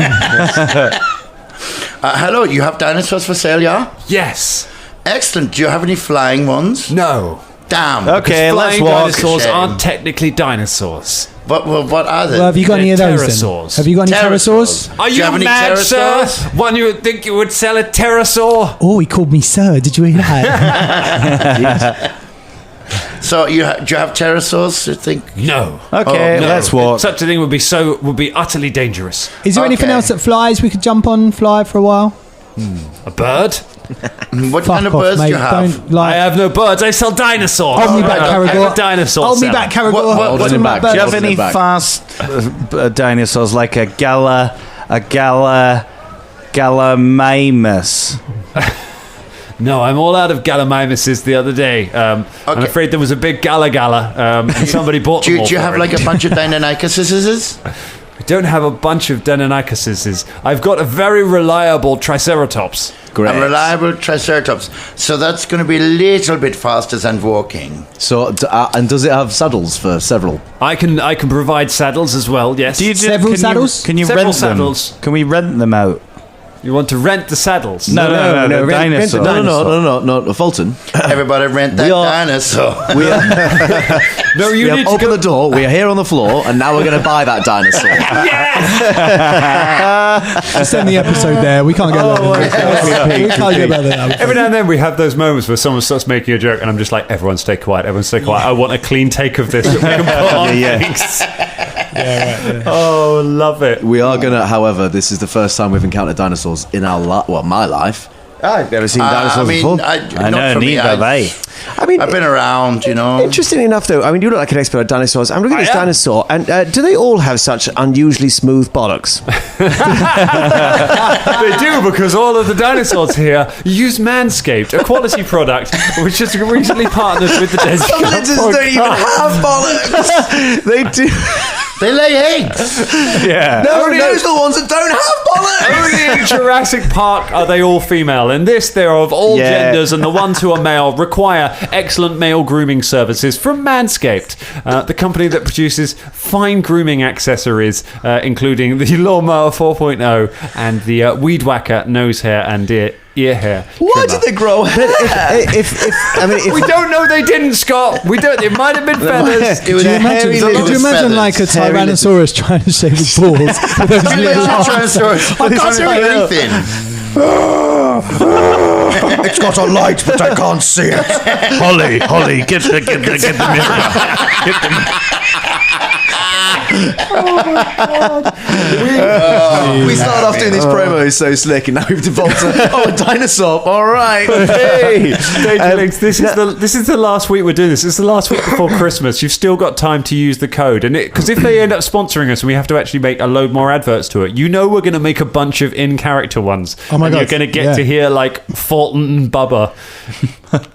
Hello, you have dinosaurs for sale, yeah? Yes. Excellent. Do you have any flying ones? No. Damn. Okay, let's Flying walk. dinosaurs Shame. aren't technically dinosaurs. What are they? Well, have you got any of those then? Pterosaurs. Have you got any pterosaurs? Are Do you have any mad, sir? pterosaurs? One you would think you would sell a pterosaur? Oh, he called me sir. Did you hear that? So do you have pterosaurs? You think? No. Okay, No. let's walk. Such a thing would be utterly dangerous. Is there anything Okay. else that flies we could jump on and fly for a while? A bird? What Fuck kind of off, birds mate. do you have? Don't like. I have no birds. I sell dinosaurs. Hold me back, I'm Caragor. a dinosaur Hold me seller. back, Caragor. What- Talking Hold him about back. Do you birds. have any back. fast dinosaurs like a Gallimimus? No, I'm all out of gallimimuses the other day. I'm afraid there was a big gala, and somebody bought them all Do you for have me. like a bunch of Deinonychuses? I don't have a bunch of Deinonychuses. I've got a very reliable Triceratops. Great. A reliable Triceratops. So that's going to be a little bit faster than walking. So, and does it have saddles for several? I can provide saddles as well. Yes. Do you Several saddles? Can you Several rent saddles. them? Can we rent them out? You want to rent the saddles? No, dinosaur. No, Fulton. Everybody rent that dinosaur. No, you We need have to opened go. the door. We are here on the floor, and now we're going to buy that dinosaur. Just end the episode there. We can't go there. We can't go back there. Every now and then we have those moments where someone starts making a joke, and I'm just like, everyone stay quiet. Everyone stay quiet. I want a clean take of this that we can put on. Thanks. Oh, love it. We are going to, however, this is the first time we've encountered dinosaurs in our my life. I've never seen dinosaurs before. I know, neither they. I mean, I've been around, you know. Interestingly enough, though, I mean, you look like an expert on dinosaurs. I'm looking at this dinosaur, and do they all have such unusually smooth bollocks? They do, because all of the dinosaurs here use Manscaped, a quality product which has recently partnered with the Desert Some lizards don't even have bollocks. They do. They lay eggs. Yeah. No, those are the ones that don't have bollocks. Only in Jurassic Park are they all female. In this, they're of all genders, and the ones who are male require excellent male grooming services from Manscaped, the company that produces fine grooming accessories, including the Lawnmower 4.0 and the Weed Whacker nose hair and ear hair. Why did they grow hair? We don't know they didn't, Scott. We don't. It might have been feathers. It was Could you imagine like a Tyrannosaurus trying to shave his balls? With those little Tyrannosaurus. I can't do anything. It's got a light, but I can't see it. Holly, get the mirror. Get the We started off doing these promos so slick, and now we've devolved to a dinosaur. All right. Hey, this is the last week we're doing this. It's the last week before Christmas. You've still got time to use the code, and because if they end up sponsoring us and we have to actually make a load more adverts to it, you know we're going to make a bunch of in-character ones. Oh my God, you're going to get to hear like Fulton and Bubba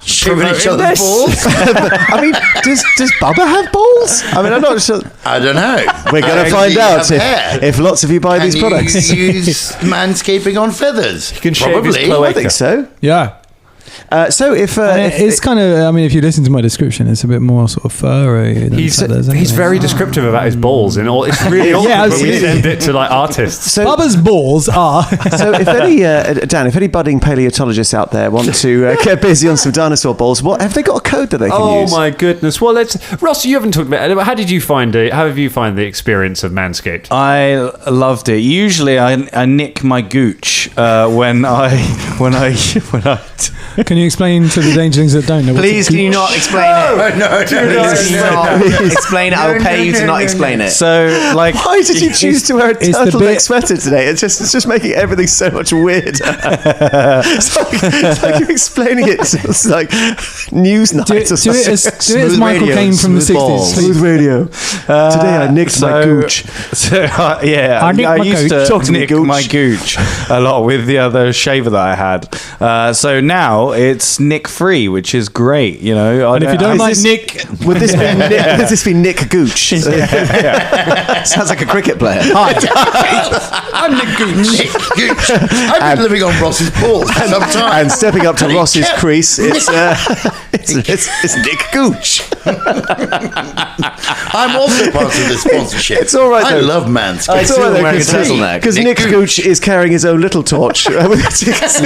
Shaving each other's balls. I mean, does Bubba have balls? I mean, I'm not sure. I don't know. We're going to find out if lots of you buy these products. You use manscaping on feathers. You can shave his Probably. cloaca. I think so. Yeah. So if it's kind of, I mean, if you listen to my description, it's a bit more sort of furry than feathers. He's very descriptive about his balls and all. It's really awkward Yeah, when we send it to like artists. so, Bubba's balls are. so if any Dan, if any budding paleontologists out there want to get busy on some dinosaur balls, what have they got a code that they can use? Oh my goodness! Well, Ross, you haven't talked about it. How did you find it? How have you found the experience of Manscaped? I loved it. Usually, I nick my gooch when I. Can you explain to the dangerlings that don't know? Please, can you not explain it? No. Explain it. I will pay you to not explain it. So, like, Why did you choose to wear a it's the turtleneck bit- sweater today? It's just making everything so much weirder. it's like you're explaining it. It's like news night Do or it something. as Michael Caine from the 60s. Smooth radio. Today I nicked my gooch. I nicked my used gooch. to Talk to me, nick gooch. my gooch a lot with the other shaver that I had. So now it's nick free, which is great. You know, And if you don't Is like this- Nick, Would this be Nick Gooch? Sounds like a cricket player. I'm Nick Gooch. I've been living on Ross's balls for some time. And stepping up to And he Ross's kept- crease, it's Nick Gooch. I'm also part of the sponsorship. It's all right, I though. love Manscaped. It's all right, wearing a though, turtleneck. because Nick Nick Gooch. Gooch is carrying his own little torch. A little torch for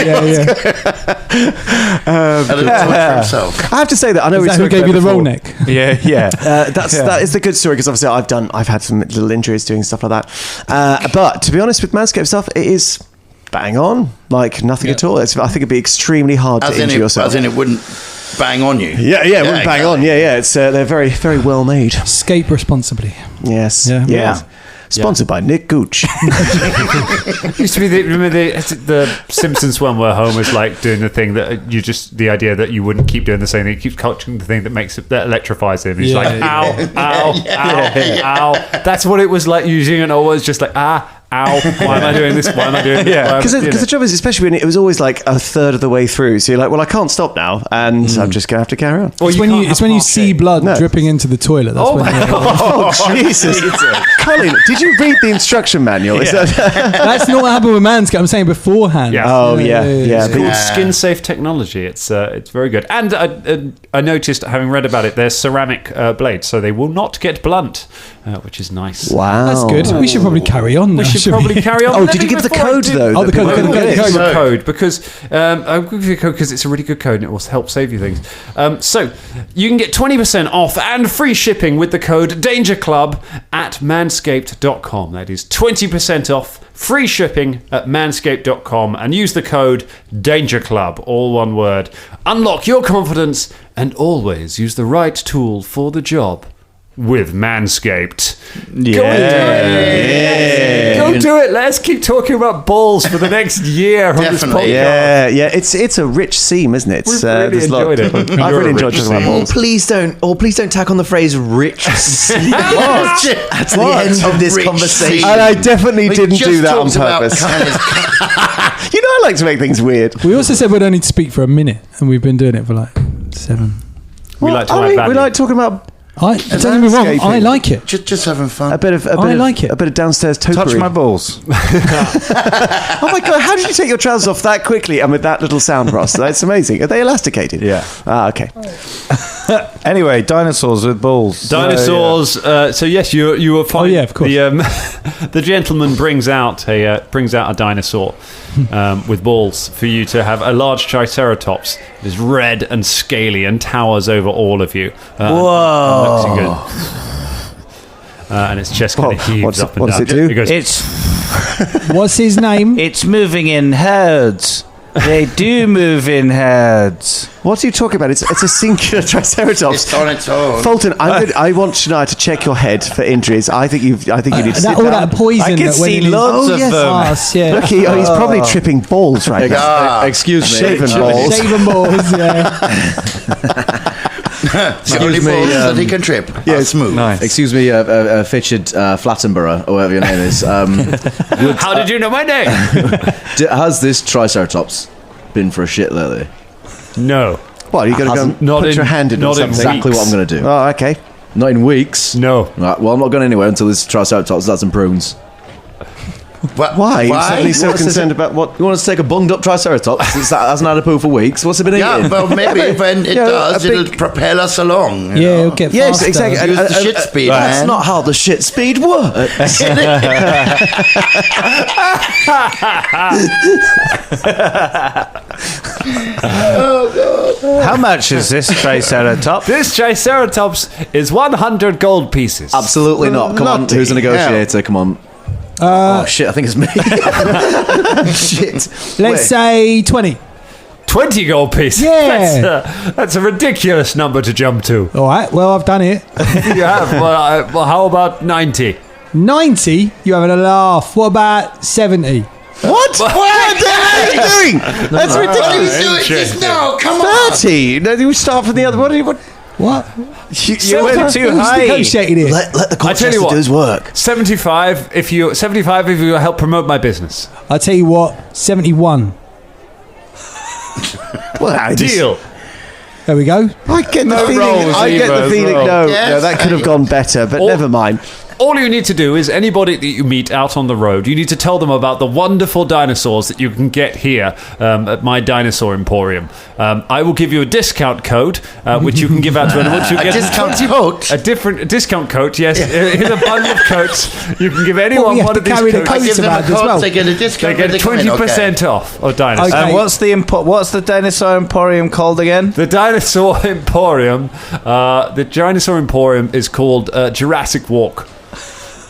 himself. I have to say that I know is we that who talked gave about you the before. roll neck? That is the good story because obviously I've had some little injuries doing stuff like that. But to be honest, with Manscaped stuff, it is bang on, like nothing at all. I think it'd be extremely hard to injure yourself. As in it wouldn't bang on you. Yeah, it wouldn't bang on. Yeah. It's they're very, very well made. Escape responsibly. Yes. Yeah. Sponsored by Nick Gooch. Used to be remember the Simpsons one where Homer's like doing the thing that the idea that you wouldn't keep doing the same thing. He keeps touching the thing that electrifies him. He's like, ow. That's what it was like using, and always just like, ow. Why am I doing this? Why am I doing this? Yeah, because the trouble is, especially when it was always like a third of the way through, so you're like, well, I can't stop now, and I'm just gonna have to carry on. It's when you see blood dripping into the toilet. That's when Oh Jesus, Colin, did you read the instruction manual? Is that- that's not what happened with Manscaped. I'm saying beforehand. Yeah. Oh yeah. It's called skin-safe technology. It's very good. And I noticed, having read about it, they're ceramic blades, so they will not get blunt, which is nice. Wow, That's good. We should probably carry on now. We should should probably we? carry on. Oh, But did you give the before I code, do- though? Oh, the code, that the people code, get? the code. The code because I'll give you a code because it's a really good code and it will help save you things. So you can get 20% off and free shipping with the code Danger Club at manscaped.com. That is 20% off, free shipping at manscaped.com, and use the code Danger Club, all one word. Unlock your confidence and always use the right tool for the job with Manscaped. Go do it. Let's keep talking about balls for the next year on this Definitely. podcast. Yeah. It's a rich seam, isn't it? We've really there's a lot- enjoyed it. I've You're really a enjoyed rich talking about seam. balls. Please don't tack on the phrase rich at the end of this Rich conversation. seam. And I definitely We didn't just do that on talked about purpose. kind of- You know, I like to make things weird. We also said we'd only speak for a minute, and we've been doing it for like 7. We like to I add mean, value. we like talking about Don't get me wrong, I landscaping. like it. just having fun. a bit of like it. a bit of downstairs topiary. Touch my balls. Oh my god! How did you take your trousers off that quickly and with that little sound, Ross? That's amazing. Are they elasticated? Yeah. Ah, okay. Anyway, dinosaurs with balls. Dinosaurs. So yes, you were fine. Oh, yeah, of course. The gentleman brings out a dinosaur with balls for you to have. A large triceratops. It is red and scaly and towers over all of you. Whoa. Looks good. And its chest kind of heaves up and what does down. it do? It goes, What's his name? It's moving in herds. They do move in herds. What are you talking about? It's a singular triceratops. It's on its own. Fulton, I want Shania to check your head for injuries. I think you need to sit all down. that poison. I can that went see in his loads of yes. them. Arse, yeah. Look, he's probably tripping balls right now. Excuse me. Shaven balls. Shaven balls, yeah. The only balls that he can trip. Yeah, smooth. Nice. Excuse me, featured Flattenborough, or whatever your name is. how did you know my name? Has this Triceratops been for a shit lately? No. What, are you going to go and Not put in- your hand in not or in something? Exactly what I'm going to do. Oh, okay. Not in weeks. No. Right, well, I'm not going anywhere until this Triceratops has some prunes. Why? Are you suddenly so What's this- concerned about what? You want us to take a bunged up Triceratops that hasn't had a poo for weeks? What's it been Yeah, eating? well, maybe when it Yeah, does, a big- it'll propel us along. you Yeah, know? it'll get Yes, faster. exactly. Use the shit speed, That's man. not how the shit speed works. How much is this Triceratops? This Triceratops is 100 gold pieces. Absolutely not. Come on, Bloody who's a negotiator? Come on. Oh shit! I think it's me. Shit. Let's say 20. 20 gold pieces. Yeah. That's a ridiculous number to jump to. All right, well, I've done it. You have. Well, how about 90? 90? You having a laugh. What about 70? What? What the hell are you doing? That's What are ridiculous. you doing? Just no, come on. 30. No, you start from the other. What? What? You went too Who's high. negotiated here? Let the I tell you contractor what. do his work. 75 if you help promote my business. I'll tell you what, 71. Well, I just- Deal. There we go. I get the No feeling. rolls I get either the as feeling. well. No, Yes, that could have gone better. But Or- never mind. All you need to do is anybody that you meet out on the road, you need to tell them about the wonderful dinosaurs that you can get here at my dinosaur emporium. I will give you a discount code, which you can give out to anyone. You A get discount code? a discount code, yes. Here's a bundle of coats. You can give anyone we have one to of these carry the coats. I coats give them a about as code, well. they get a They discount. get when come in. 20% off of dinosaurs. Okay. And what's the dinosaur emporium called again? The Dinosaur Emporium. The Dinosaur Emporium is called Jurassic Walk.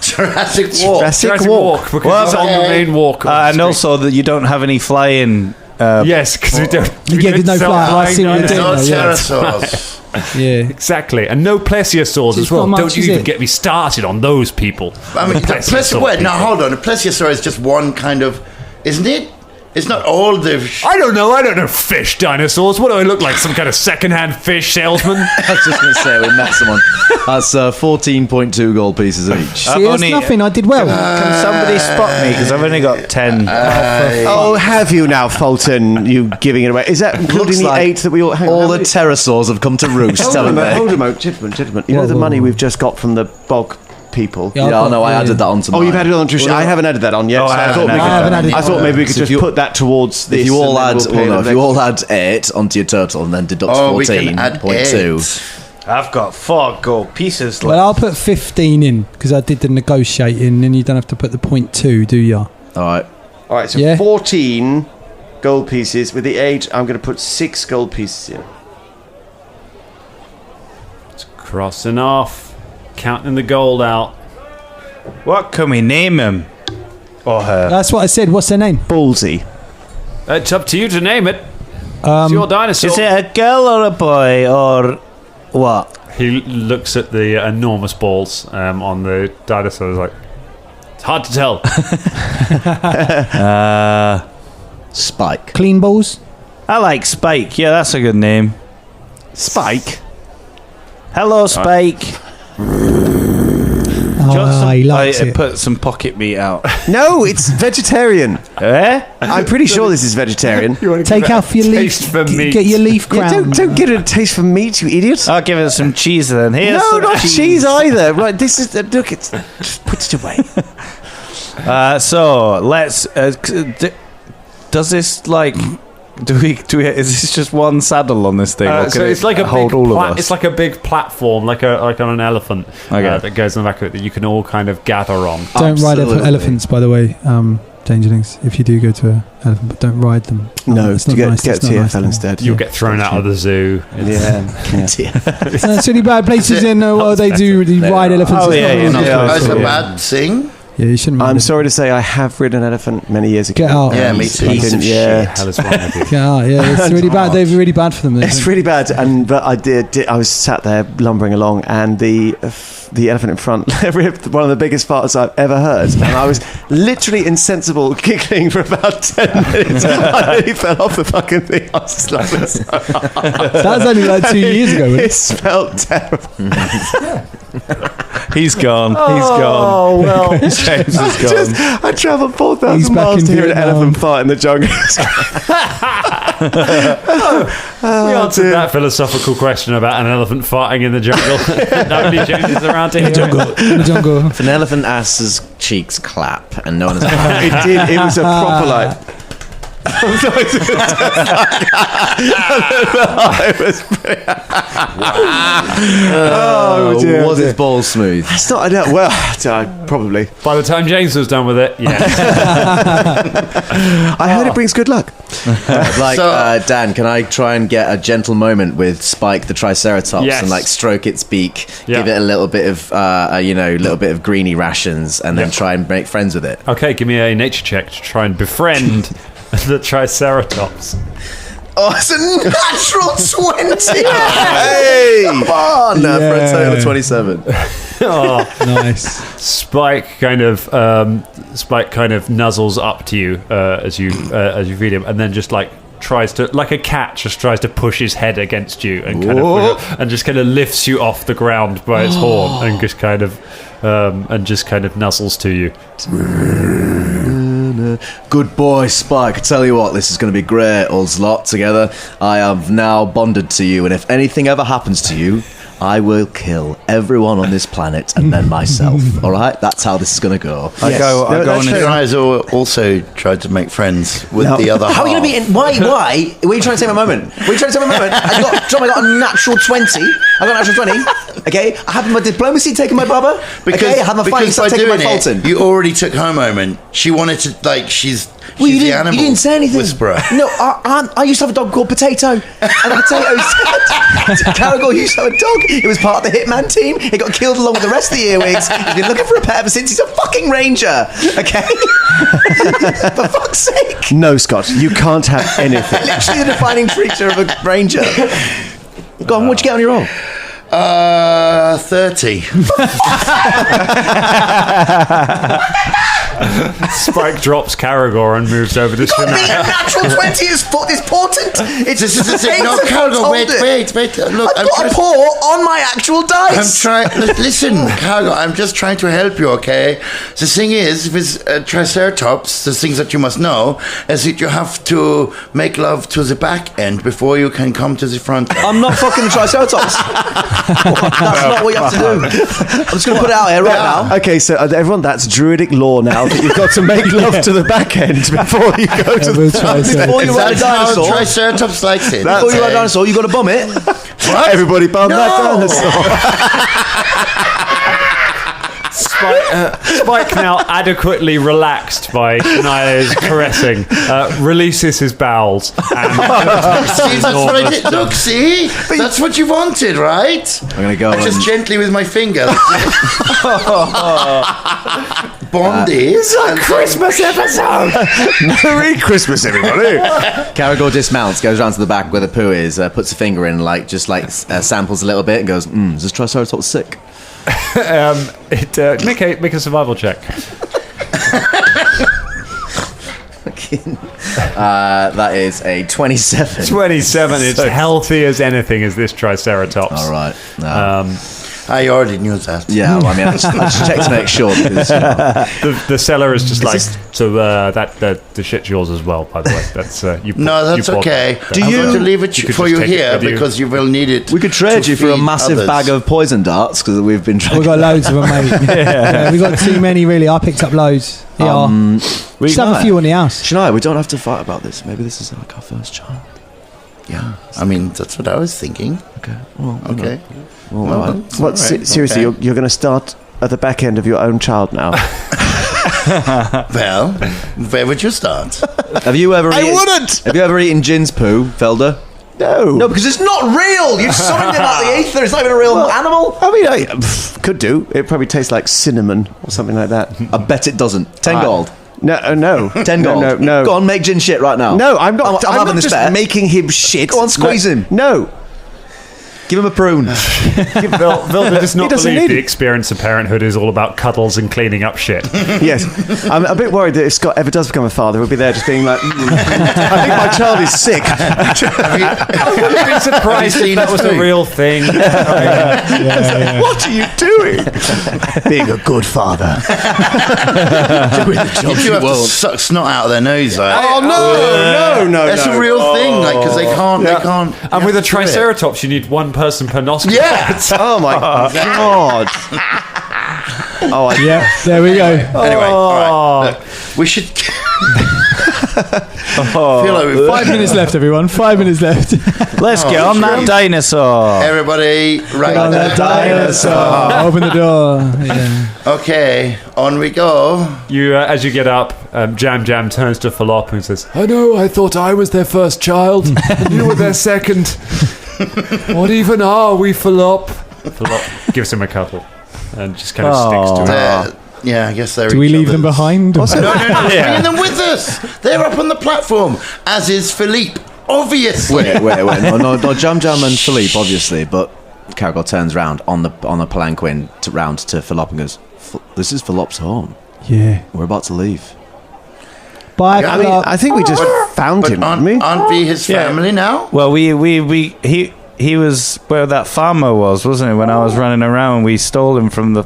Jurassic Walk. Jurassic Walk. because Well, it's on the main walk. And also that you don't have any fly-in. yes, because we don't. You we get don't no sell fly. I flying see what you're dinosaurs. doing. No Yeah. pterosaurs. Yeah. Exactly, and no plesiosaurs It's as well. not much, Don't you is even it? get me started on those people. I mean, wait, now hold on. A plesiosaur is just one kind of, isn't it? It's not all the. I don't know fish dinosaurs. What do I look like? Some kind of second-hand fish salesman? I was just going to say, we met someone. That's 14.2 gold pieces each. See, that's nothing. I did well. Can somebody spot me? Because I've only got 10. Oh, have you now, Fulton? You giving it away? Is that including Looks the like 8 that we all? Hang on, All how the many- pterosaurs have come to roost, Hold haven't on, they? hold on, gentlemen. You know the money we've just got from the bulk people. Yeah. Yeah, no, I added that onto Oh, mine. you've added it on to. I haven't added that on yet. Oh, so I haven't maybe- I haven't added it I thought on. maybe we could So if just you- put that towards this. If you all and then add, we'll pay well, no, the if you all add 8 onto your total and then deduct Oh, we can add 14.2, I've got 4 gold pieces left. Well, I'll put 15 in because I did the negotiating, and you don't have to put the 0.2, do you? All right. All right, so 14 gold pieces. With the age, I'm going to put 6 gold pieces in. Crossing off, counting the gold out. What can we name him? Or her? That's what I said. What's their name? Ballsy. It's up to you to name it. It's your dinosaur. Is it a girl or a boy or what? He looks at the enormous balls on the dinosaur. He's like, it's hard to tell. Spike. Clean balls? I like Spike. Yeah, that's a good name. Spike. Hello, Spike. He likes it. Put some pocket meat out. No, it's vegetarian. Eh? I'm pretty sure this is vegetarian. Take off your leaf. Taste for meat. Get your leaf Yeah, crown. don't get a taste for meat, you idiot. I'll give it some cheese then. Here's No, some not cheese either. Right, this is look. It's just put it away. So let's. Does this like? Do we? Is this just one saddle on this thing? Or So can it's like it a hold big all of us? It's like a big platform, like on an elephant that goes on the back of it that you can all kind of gather on. Don't ride Absolutely. elephants, by the way, Changelings. If you do go to an elephant, but don't ride them. No, it's to not get nice. It's not nice TFL at all. instead. You'll get thrown out of the zoo. Yeah. It's really bad places in the world. They do ride elephants. Oh, It's yeah, not yeah, really no, good. That's a So, bad thing. yeah, you shouldn't. I'm ride sorry to say I have ridden an elephant many years ago. Get out. Yeah, me too. Piece of Yeah. Hell is wrong with you. Get out. Yeah, it's really bad. They're really bad for them. It's really bad, but I was sat there lumbering along, and the elephant in front ripped one of the biggest farts I've ever heard, and I was literally insensible, giggling for about 10 minutes. I nearly fell off the fucking thing. I was just laughing so hard. That was only like 2 years ago. Wasn't It smelled terrible. He's gone. Oh well, James is gone. I travelled He's 4,000 back miles in to hear an Vietnam. elephant fart in the jungle. We answered that philosophical question about an elephant farting in the jungle. Nobody Jones is around to hear it. in the jungle. If an elephant ass's cheeks clap and no one is It did. It was a proper like. dear, was dear. his ball smooth? It's not. I don't. Well, probably. By the time James was done with it, yeah. I heard it brings good luck. Like, So- Dan, can I try and get a gentle moment with Spike the Triceratops Yes. and like stroke its beak, Yeah. give it a little bit of, little bit of greeny rations, and then try and make friends with it? Okay, give me a nature check to try and befriend the Triceratops. Oh, it's a natural 20! Hey! Come on! For a total of 27. Oh, Nice. Spike kind of nuzzles up to you as you feed him, and then just like tries to, like a cat, just tries to push his head against you and kind of just kind of lifts you off the ground by its horn and just kind of nuzzles to you. Good boy, Spike. I tell you what, this is going to be great, us lot together. I have now bonded to you, and if anything ever happens to you, I will kill everyone on this planet and then myself. All right? That's how this is going to go. I go No, on that's a fair. Guys also tried to make friends with No. the other half. How are you going to be in? Why? Were you trying to take my moment? I got a natural 20. I got a natural 20. Okay? I have my diplomacy taking my bubba. Okay? I have my fighting stuff taking my Fulton. You already took her moment. She wanted to, like, she's Well, you the didn't, animal you didn't say anything. whisperer. No, I used to have a dog called Potato. And the potato said, Caragor used to have a dog. It was part of the Hitman team. It got killed along with the rest of the earwigs. He's been looking for a pet ever since. He's a fucking ranger. Okay? For fuck's sake. No, Scott, you can't have anything. Literally the defining feature of a ranger. Go on, what'd you get on your roll? 30. Spike drops Caragor and moves over to God, the Shania. natural 20 is important. It's This is the thing. James No, has Cargo, told wait. Look, I've got a paw on my actual dice. Listen, Cargo, I'm just trying to help you, okay? The thing is, with Triceratops, the things that you must know is that you have to make love to the back end before you can come to the front end. I'm not fucking the Triceratops. That's not what you have to do. I'm just going to put it out here right now. Okay, so everyone, that's druidic law now. You've got to make love to the back end before you go to we'll try so. Before you ride a That's how dinosaur, Triceratops likes it. before you ride a dinosaur, you got to bum it. everybody bum that dinosaur. Spike, now adequately relaxed by Shania's caressing, releases his bowels. And See, that's what I did. Look, see? That's what you wanted, right? I'm going to go Just gently with my finger. Bondi. It's a Christmas episode. Merry Christmas, everybody. Caragor dismounts, goes round to the back where the poo is, puts a finger in, samples a little bit and goes, is this Triceratops sick? Make a survival check. That is a 27. 27. It's healthy as anything as this Triceratops. All right. I already knew that. Yeah, well, I mean, I just checked to make sure. Because, the seller is just the shit's yours as well. By the way, that's that's okay. I'm going to leave it for you here because you will need it. we could trade you for a massive bag of poison darts because we've been trying. We've got loads of them, mate. We've got too many, really. I picked up loads. We just have a few in the house. Shania, we don't have to fight about this. Maybe this is like our first child. Yeah, I mean, that's what I was thinking. Okay. Well, Okay. What? Seriously, okay. you're going to start at the back end of your own child now? Well, where would you start? Have you ever? I wouldn't. Have you ever eaten Jin's poo, Felder? No. No, because it's not real. You've summoned it out of the ether. It's not even a real animal. I mean, I could do. It probably tastes like cinnamon or something like that. I bet it doesn't. 10 gold. No. 10 gold. No. Go on, make Jin shit right now. No, I'm not. I'm having not this just bet. making him shit. Go on, squeeze him. No. Give him a prune. Vilda does not doesn't believe need the it. experience of parenthood is all about cuddles and cleaning up shit. Yes. I'm a bit worried that if Scott ever does become a father, he'll be there just being like, I think my child is sick. I would have been surprised if that was a real thing. What are you doing? Being a good father. You do have to suck snot out of their nose. Like, No. that's a real thing. Like, because they can't. And with a Triceratops, you need one person per nostril. Yeah. Oh my God. Yeah, there we go. Anyway, all right. Look, we should. Feel like we've 5 minutes left, everyone. 5 minutes left. Let's get on that dinosaur. Everybody, right On there. the dinosaur. Open the door. Yeah. Okay, on we go. You, as you get up, Jam turns to Falop and says, "I know. I thought I was their first child, and you were their second. What even are we, Falop?" Falop gives him a couple, and just kind of sticks to it. Yeah, I guess they're. Do we leave them behind? No, bringing them with us. They're up on the platform, as is Philippe. Obviously. Wait. No, Jam and Philippe, obviously, but Caragor turns round on the palanquin round to Philop and goes, "This is Philop's home. Yeah. We're about to leave." Bye, I mean, I think we just found him, aren't didn't we? Aren't we his family now? Well, he was where that farmer was, wasn't he? When I was running around, we stole him from the.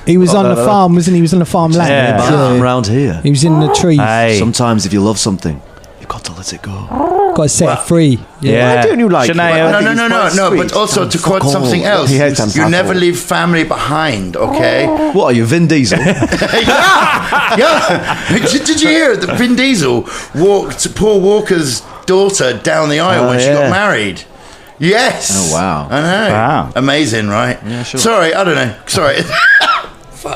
He was on the farm, wasn't he? He was on the farmland. Yeah. I'm round here. He was in the trees. Hey. Sometimes if you love something, you've got to let it go. Got to set it free. Yeah. Why don't you like Shania, him? No. But also to quote something else, He hates you never Unfathomable. leave family behind. Okay. What are you, Vin Diesel? Yeah. Did you hear that Vin Diesel walked Paul Walker's daughter down the aisle when she got married? Yes. Oh, wow. I know. Wow. Amazing, right? Yeah, sure. Sorry, I don't know. Sorry.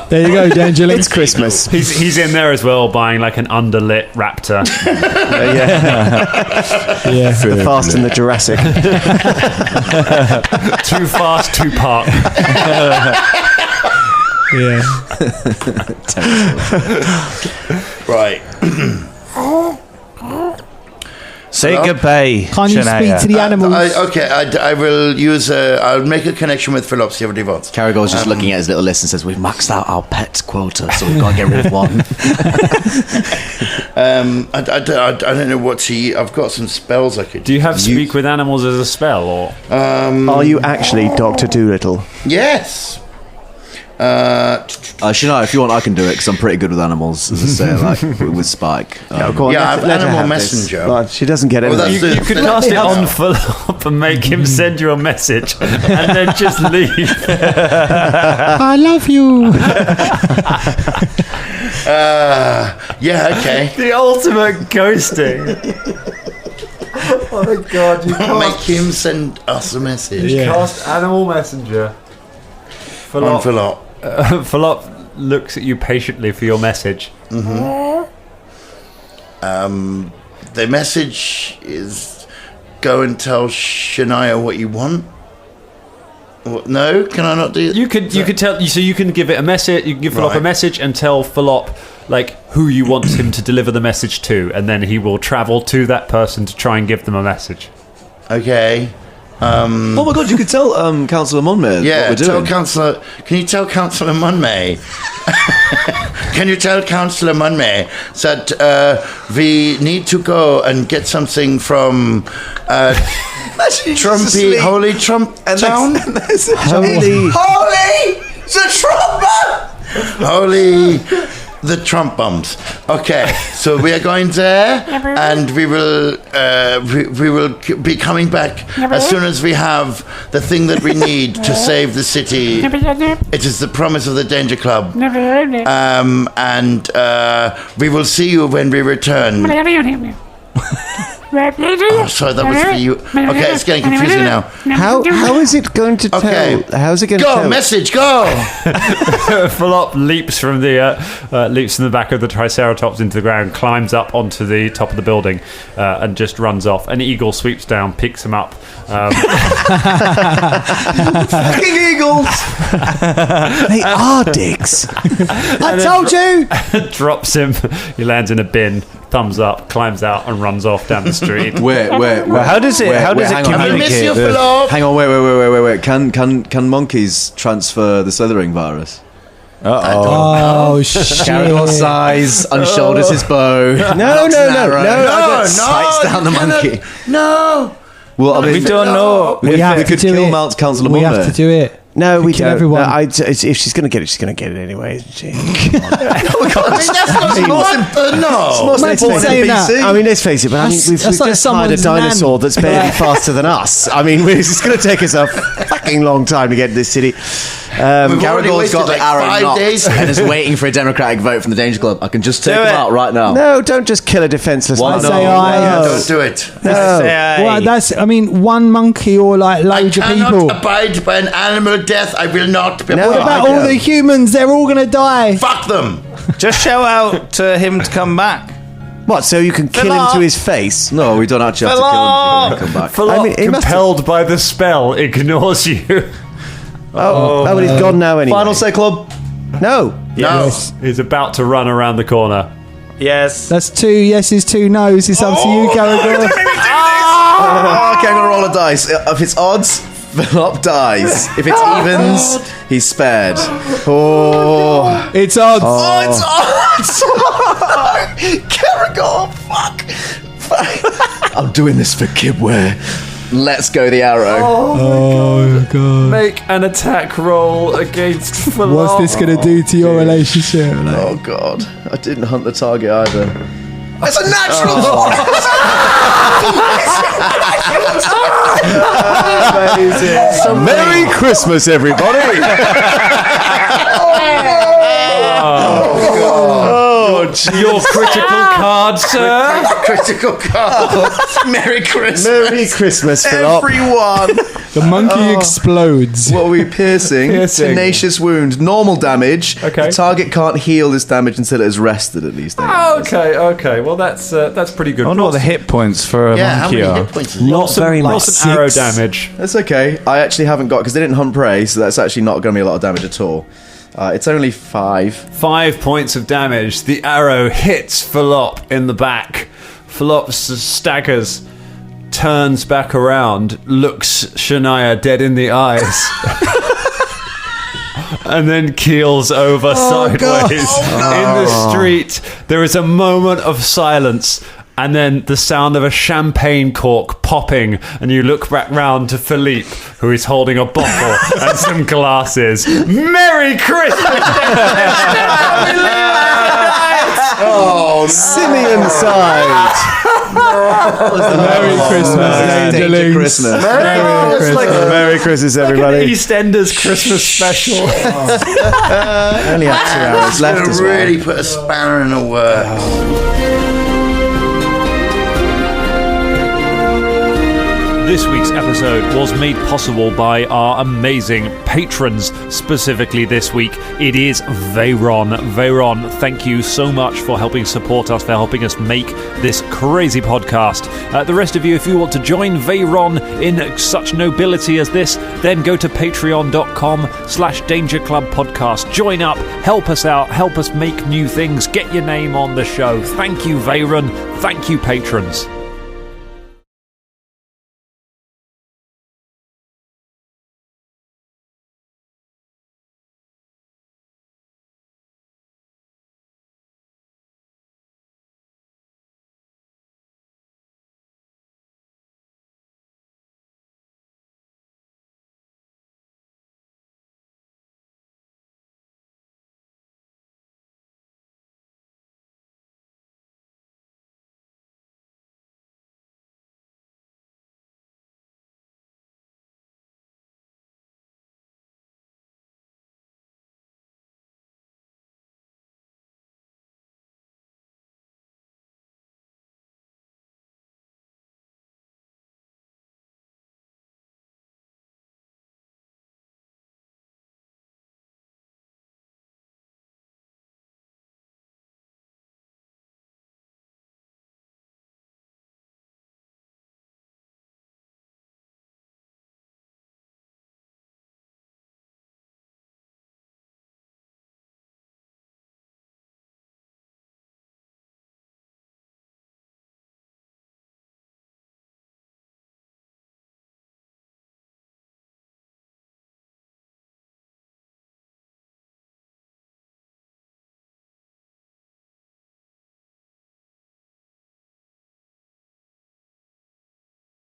There you go, D'Angelo. It's Christmas. He's in there as well, buying like an underlit raptor. Yeah. The Fast and the Jurassic. Too fast, too park. Yeah. Right. say goodbye. Can't you Shania. speak to the animals? I will use. I'll make a connection with Philip. See what he wants. Caragor's just looking at his little list and says, "We've maxed out our pet quota, so we've got to get rid of one." I don't know what he. I've got some spells I could. Do you have speak with animals as a spell, or Are you actually Dr. Doolittle? Yes. Shania, if you want, I can do it because I'm pretty good with animals, as I say, like with Spike. I have Animal Messenger. Well, she doesn't get it. You could cast it on Philip and make him send you a message and then just leave. I love you. Okay. The ultimate ghosting. Oh my god, you Make him send us a message. cast Animal Messenger. On Philop. Philop looks at you patiently for your message. The message is go and tell Shania what you want. No, can I not do that? You could tell, so you can give it a message. You can give Philop a message and tell Philop like who you want him to deliver the message to, and then he will travel to that person to try and give them a message. Okay. Oh my god, you could tell Councillor Monmouth what we're doing. Can you tell Councillor Monmouth? Can you tell Councillor Monmouth that we need to go and get something from Trumpy, Holy Trump Town? Holy Xatramba! Holy the Trump bumps. Okay, so we are going there, and we will be coming back as soon as we have the thing that we need to save the city. It is the promise of the Danger Club, and we will see you when we return. Oh, sorry, that was for you. Okay, it's getting confusing now. How is it going to tell? Okay. How's it going to tell? Go, message, go! Philop leaps from the back of the Triceratops into the ground, climbs up onto the top of the building, and just runs off. An eagle sweeps down, picks him up. Fucking eagles! They are dicks. I told you. Drops him. He lands in a bin. Thumbs up, climbs out, and runs off down the street. Wait. How does it I miss you, communicate? Philop. Hang on, wait. Can monkeys transfer the slithering virus? Oh shit! Caragor sighs, unshoulders his bow. No. Sights down the monkey. No. Well, I mean, We don't know. We have to could do kill it. Mount Councillor We Monmouth. have to do it. No, we kill don't. everyone. If she's going to get it, she's going to get it anyway, isn't she? I mean, that's not important. No. Imagine saying that. I mean, let's face it, but That's- we've that's like just hired a someone's dinosaur nan. that's barely faster than us. I mean, it's going to take us a fucking long time to get to this city. already Caragor's wasted got the like arrow 5 knocked days. and is waiting for a Democratic vote from the Danger Club. I can just take Do him it. out right now. No, don't just kill a defenseless Why man. not? Say Yeah, I. don't do it. Well, that's. I mean, one monkey or like I loads of cannot people. abide by an animal death. I will not. No, What about all the humans? They're all gonna die. Fuck them. Just shout out to him to come back. What, so you can kill him to his face? No, we don't actually have to kill him to come back. Philop, I mean, it must compelled by the spell, ignores you. Oh, but he's gone now anyway. Final say, club. No. No. He's about to run around the corner. Yes. That's 2 yeses, 2 no's. It's up to you, Caragor. Okay, I'm going to roll a dice. If it's odds, Philop dies. If it's evens, he's spared. Oh. It's odds. It's odds! Caragor, fuck. I'm doing this for Kibwe. Let's go the arrow. Oh god. Make an attack roll against Philop. What's this gonna do to your relationship? Like, Oh god, I didn't hunt the target either. It's a natural. Amazing. Merry Christmas, everybody. Your critical card, sir. Critical card. Merry Christmas. Merry Christmas, Philip. Everyone. the monkey explodes. What are we piercing? Piercing. Tenacious wound. Normal damage. Okay. The target can't heal this damage until it has rested at least. Okay. Well, that's pretty good. I wonder what the hit points for a Yeah, how monkey many are. hit points is Not very much. Roll some arrow damage. That's okay. I actually haven't got because they didn't hunt prey, so that's actually not going to be a lot of damage at all. It's only 5. 5 points of damage. The arrow hits Philop in the back. Philop staggers, turns back around, looks Shania dead in the eyes, and then keels over sideways. In the street, there is a moment of silence and then the sound of a champagne cork popping, and you look back round to Philippe, who is holding a bottle and some glasses. Merry Christmas! Oh, Simeon side. Merry Christmas, Danger Christmas. Merry Christmas, everybody. EastEnders Christmas special. Only have 2 hours left as well. Really put a spanner in the works. This week's episode was made possible by our amazing patrons. Specifically this week, it is Veyron. Veyron, thank you so much for helping support us, for helping us make this crazy podcast. The rest of you, if you want to join Veyron in such nobility as this, then go to patreon.com/Danger Club Podcast. Join up, help us out, help us make new things, get your name on the show. Thank you, Veyron. Thank you, patrons.